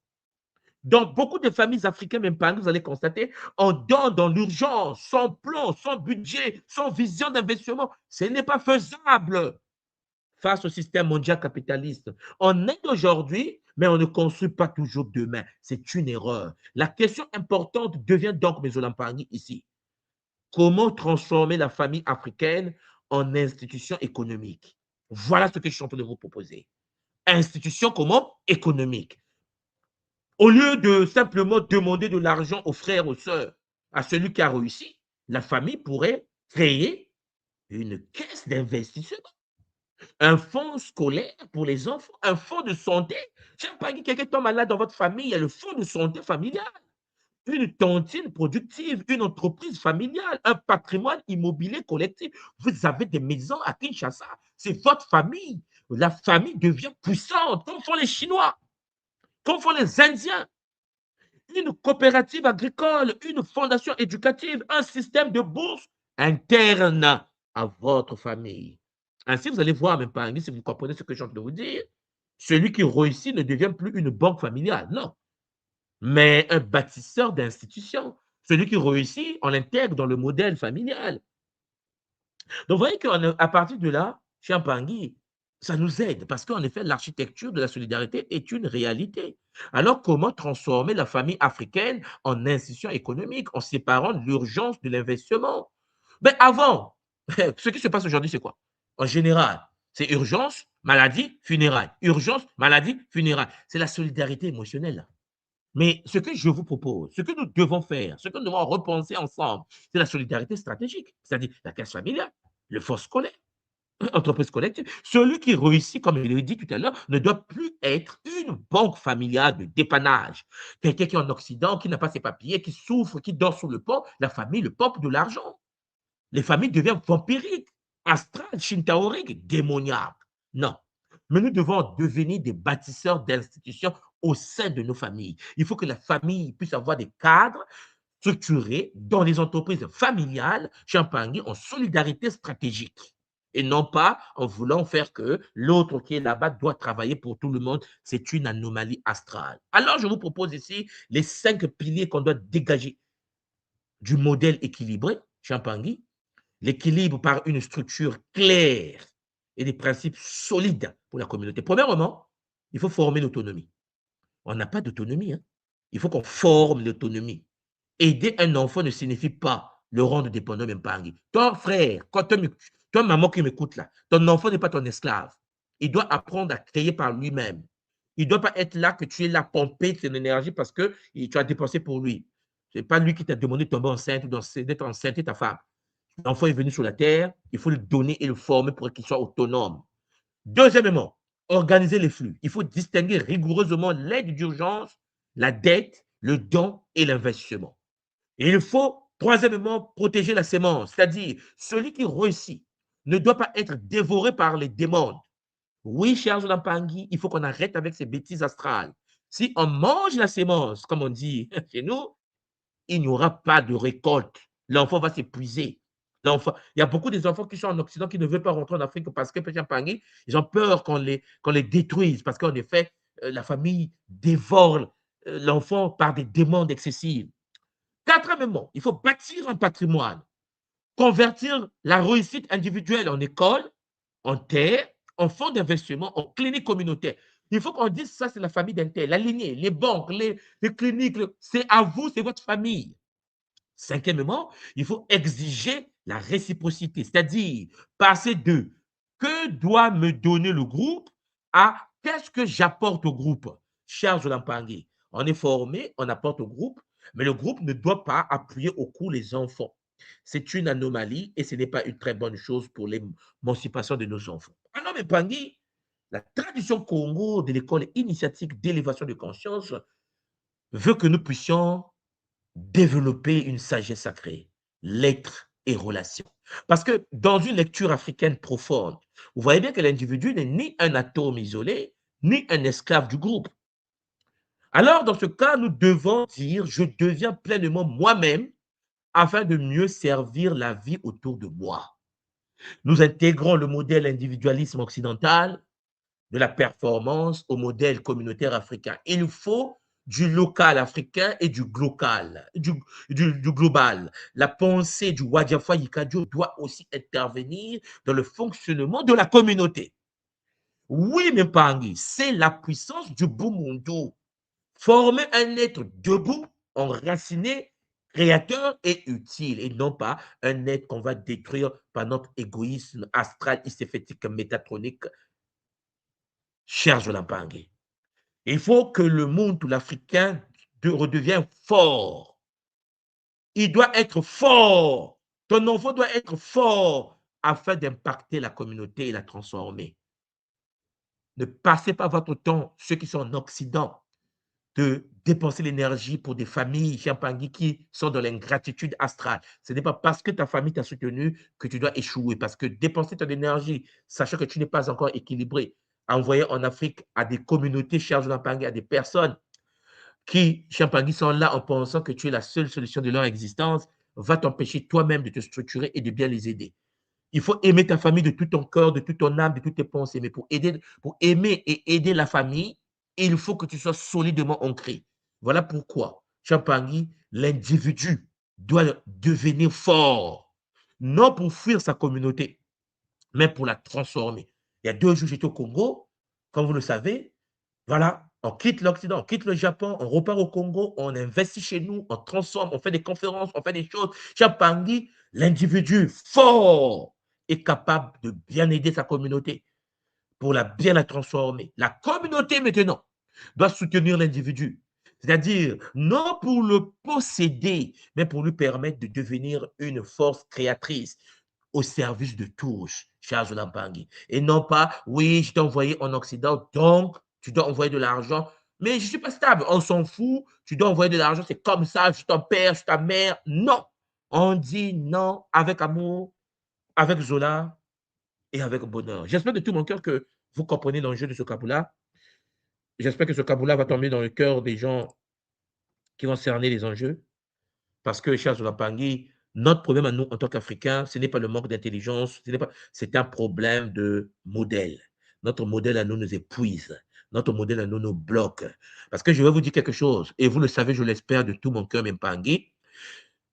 Dans beaucoup de familles africaines, même pas, vous allez constater, on donne dans l'urgence, sans plan, sans budget, sans vision d'investissement. Ce n'est pas faisable face au système mondial capitaliste. On aide aujourd'hui, mais on ne construit pas toujours demain. C'est une erreur. La question importante devient donc, mes Olampagni, ici. Comment transformer la famille africaine en institution économique? Voilà ce que je suis en train de vous proposer. Institution comment? Économique. Au lieu de simplement demander de l'argent aux frères, aux sœurs, à celui qui a réussi, la famille pourrait créer une caisse d'investissement, un fonds scolaire pour les enfants, un fonds de santé. Je sais pas, quelqu'un tombe malade dans votre famille, il y a le fonds de santé familial, une tontine productive, une entreprise familiale, un patrimoine immobilier collectif. Vous avez des maisons à Kinshasa, c'est votre famille. La famille devient puissante, comme font les Chinois, comme font les Indiens. Une coopérative agricole, une fondation éducative, un système de bourse interne à votre famille. Ainsi, vous allez voir, même pas, si vous comprenez ce que je suis en train de vous dire, celui qui réussit ne devient plus une banque familiale, non, mais un bâtisseur d'institutions. Celui qui réussit, on l'intègre dans le modèle familial. Donc, vous voyez qu'à partir de là, chez Champangui, ça nous aide parce qu'en effet, l'architecture de la solidarité est une réalité. Alors, comment transformer la famille africaine en institution économique en séparant l'urgence de l'investissement? Mais avant, ce qui se passe aujourd'hui, c'est quoi? En général, c'est urgence, maladie, funérailles. Urgence, maladie, funérailles. C'est la solidarité émotionnelle. Mais ce que je vous propose, ce que nous devons faire, ce que nous devons repenser ensemble, c'est la solidarité stratégique, c'est-à-dire la caisse familiale, le fonds scolaire, entreprise collective. Celui qui réussit, comme je l'ai dit tout à l'heure, ne doit plus être une banque familiale de dépannage. Quelqu'un qui est en Occident, qui n'a pas ses papiers, qui souffre, qui dort sous le pont, la famille le pompe de l'argent. Les familles deviennent vampiriques. astral, shintaorique, démoniaque. Non. Mais nous devons devenir des bâtisseurs d'institutions au sein de nos familles. Il faut que la famille puisse avoir des cadres structurés dans les entreprises familiales, Champagny, en solidarité stratégique. Et non pas en voulant faire que l'autre qui est là-bas doit travailler pour tout le monde. C'est une anomalie astrale. Alors, je vous propose ici les 5 piliers qu'on doit dégager du modèle équilibré, Champagny. L'équilibre par une structure claire et des principes solides pour la communauté. Premièrement, il faut former l'autonomie. On n'a pas d'autonomie. Hein. Il faut qu'on forme l'autonomie. Aider un enfant ne signifie pas le rendre dépendant même pas. Ton frère, quand toi, maman qui m'écoute là, ton enfant n'est pas ton esclave. Il doit apprendre à créer par lui-même. Il ne doit pas être là que tu es là pomper son énergie parce que tu as dépensé pour lui. Ce n'est pas lui qui t'a demandé de tomber enceinte ou d'être enceinte ta femme. L'enfant est venu sur la terre, il faut le donner et le former pour qu'il soit autonome. Deuxièmement, organiser les flux. Il faut distinguer rigoureusement l'aide d'urgence, la dette, le don et l'investissement. Et il faut, troisièmement, protéger la sémence, c'est-à-dire celui qui réussit ne doit pas être dévoré par les démons. Oui, cher Lampangi, il faut qu'on arrête avec ces bêtises astrales. Si on mange la sémence, comme on dit chez nous, il n'y aura pas de récolte. L'enfant va s'épuiser. L'enfant, il y a beaucoup des enfants qui sont en Occident qui ne veulent pas rentrer en Afrique parce que ils ont peur qu'on les détruise parce qu'en effet, la famille dévore l'enfant par des demandes excessives. Quatrièmement, il faut bâtir un patrimoine, convertir la réussite individuelle en école, en terre, en fonds d'investissement, en clinique communautaire. Il faut qu'on dise ça, c'est la famille d'Intel, la lignée, les banques, les cliniques, c'est à vous, c'est votre famille. Cinquièmement, il faut exiger la réciprocité, c'est-à-dire passer de que doit me donner le groupe à qu'est-ce que j'apporte au groupe. Cher Lampangi, on est formé, on apporte au groupe, mais le groupe ne doit pas appuyer au cou les enfants. C'est une anomalie et ce n'est pas une très bonne chose pour l'émancipation de nos enfants. Alors, mais Pangui, la tradition Congo de l'école initiatique d'élévation de conscience veut que nous puissions développer une sagesse sacrée, l'être et relation. Parce que dans une lecture africaine profonde, vous voyez bien que l'individu n'est ni un atome isolé, ni un esclave du groupe. Alors, dans ce cas, nous devons dire, je deviens pleinement moi-même afin de mieux servir la vie autour de moi. Nous intégrons le modèle individualisme occidental de la performance au modèle communautaire africain. Il faut du local africain et du global. Du global. La pensée du Wadjafa Yikadio doit aussi intervenir dans le fonctionnement de la communauté. Oui, mes Pangui, c'est la puissance du Bumundu. Former un être debout, enraciné, créateur et utile, et non pas un être qu'on va détruire par notre égoïsme astral, iséphétique, métatronique, cher Jolampangue. Il faut que le monde, l'Africain, redevienne fort. Il doit être fort. Ton enfant doit être fort afin d'impacter la communauté et la transformer. Ne passez pas votre temps, ceux qui sont en Occident, de dépenser l'énergie pour des familles Champangui qui sont dans l'ingratitude astrale. Ce n'est pas parce que ta famille t'a soutenu que tu dois échouer. Parce que dépenser ton énergie, sachant que tu n'es pas encore équilibré, envoyer en Afrique à des communautés, cher Champangui, à des personnes qui, Champagny, sont là en pensant que tu es la seule solution de leur existence, va t'empêcher toi-même de te structurer et de bien les aider. Il faut aimer ta famille de tout ton cœur, de toute ton âme, de toutes tes pensées. Mais pour aimer et aider la famille, il faut que tu sois solidement ancré. Voilà pourquoi, Champagny, l'individu doit devenir fort, non pour fuir sa communauté, mais pour la transformer. Il y a 2 jours, j'étais au Congo, comme vous le savez, voilà, on quitte l'Occident, on quitte le Japon, on repart au Congo, on investit chez nous, on transforme, on fait des conférences, on fait des choses. Chapangi, l'individu fort est capable de bien aider sa communauté pour bien la transformer. La communauté maintenant doit soutenir l'individu. C'est-à-dire, non pour le posséder, mais pour lui permettre de devenir une force créatrice au service de tous, cher Zolampangi. Et non pas, oui, je t'ai envoyé en Occident, donc tu dois envoyer de l'argent, mais je ne suis pas stable, on s'en fout, tu dois envoyer de l'argent, c'est comme ça, je suis ton père, je suis ta mère. Non, on dit non avec amour, avec Zola, et avec bonheur. J'espère de tout mon cœur que vous comprenez l'enjeu de ce Kaboula. J'espère que ce Kaboula va tomber dans le cœur des gens qui vont cerner les enjeux. Parce que, Charles Olapangui, notre problème à nous, en tant qu'Africains, ce n'est pas le manque d'intelligence, c'est un problème de modèle. Notre modèle à nous nous épuise. Notre modèle à nous nous bloque. Parce que je vais vous dire quelque chose, et vous le savez, je l'espère de tout mon cœur, Mpangui,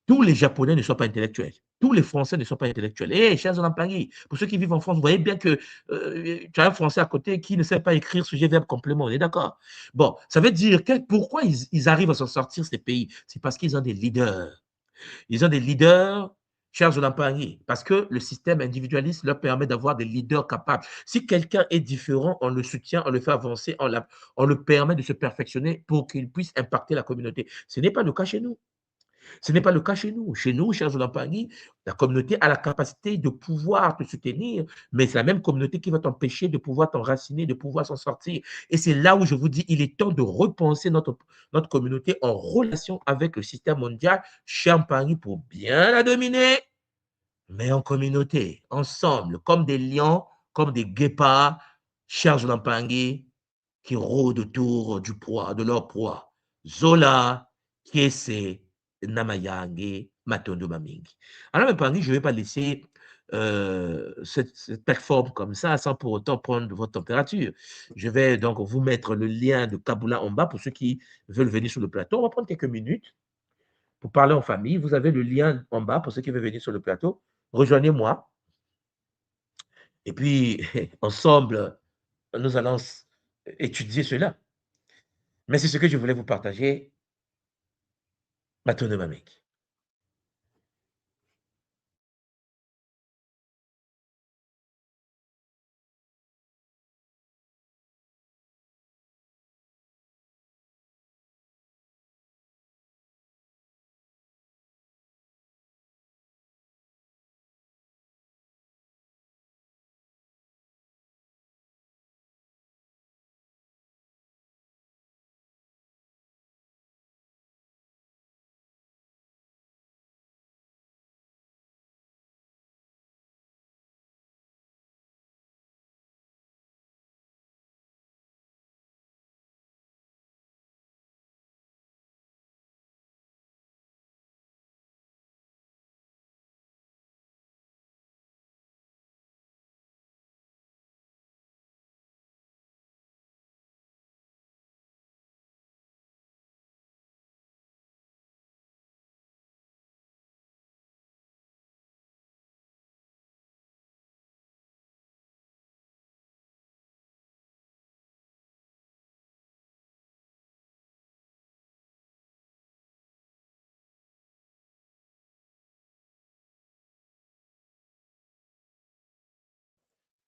tous les Japonais ne sont pas intellectuels. Tous les Français ne sont pas intellectuels. Eh, chers Olapangui, pour ceux qui vivent en France, vous voyez bien que tu as un Français à côté qui ne sait pas écrire sujet, verbe, complément. On est d'accord? Bon, ça veut dire pourquoi ils arrivent à s'en sortir, ces pays? C'est parce qu'ils ont des leaders. Ils ont des leaders, chers Olampangui, parce que le système individualiste leur permet d'avoir des leaders capables. Si quelqu'un est différent, on le soutient, on le fait avancer, on le permet de se perfectionner pour qu'il puisse impacter la communauté. Ce n'est pas le cas chez nous. Ce n'est pas le cas chez nous. Chez nous, chers Olampangui, la communauté a la capacité de pouvoir te soutenir, mais c'est la même communauté qui va t'empêcher de pouvoir t'enraciner, de pouvoir s'en sortir. Et c'est là où je vous dis, il est temps de repenser notre communauté en relation avec le système mondial, Champagne, pour bien la dominer, mais en communauté, ensemble, comme des lions, comme des guépards, chers Olampangui, qui rôdent autour de leur proie. Zola, Kiese, Namayange, Matondo Mamingi. Alors, Mpangui, je ne vais pas laisser cette plateforme comme ça sans pour autant prendre votre température. Je vais donc vous mettre le lien de Kaboula en bas pour ceux qui veulent venir sur le plateau. On va prendre quelques minutes pour parler en famille. Vous avez le lien en bas pour ceux qui veulent venir sur le plateau. Rejoignez-moi. Et puis, ensemble, nous allons étudier cela. Mais c'est ce que je voulais vous partager, Matondo Mamingi.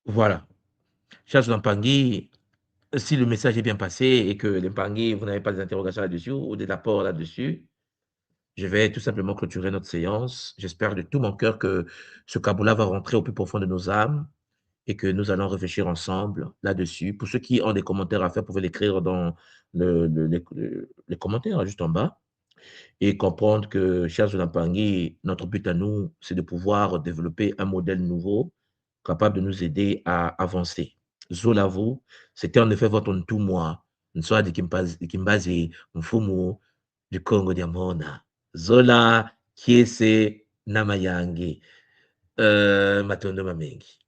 Voilà. Charles Lampangui, si le message est bien passé et que Lampangui, vous n'avez pas des interrogations là-dessus ou des apports là-dessus, je vais tout simplement clôturer notre séance. J'espère de tout mon cœur que ce Kaboula va rentrer au plus profond de nos âmes et que nous allons réfléchir ensemble là-dessus. Pour ceux qui ont des commentaires à faire, vous pouvez l'écrire dans les commentaires juste en bas et comprendre que, chers Olampangui, notre but à nous, c'est de pouvoir développer un modèle nouveau capable de nous aider à avancer. Zolavu, c'était en effet votre Ntumwa, Nswa de Kimbazi, Mfumu du Congo Diamona. Zola, Kiese, Namayangi, Matondo Mamengi.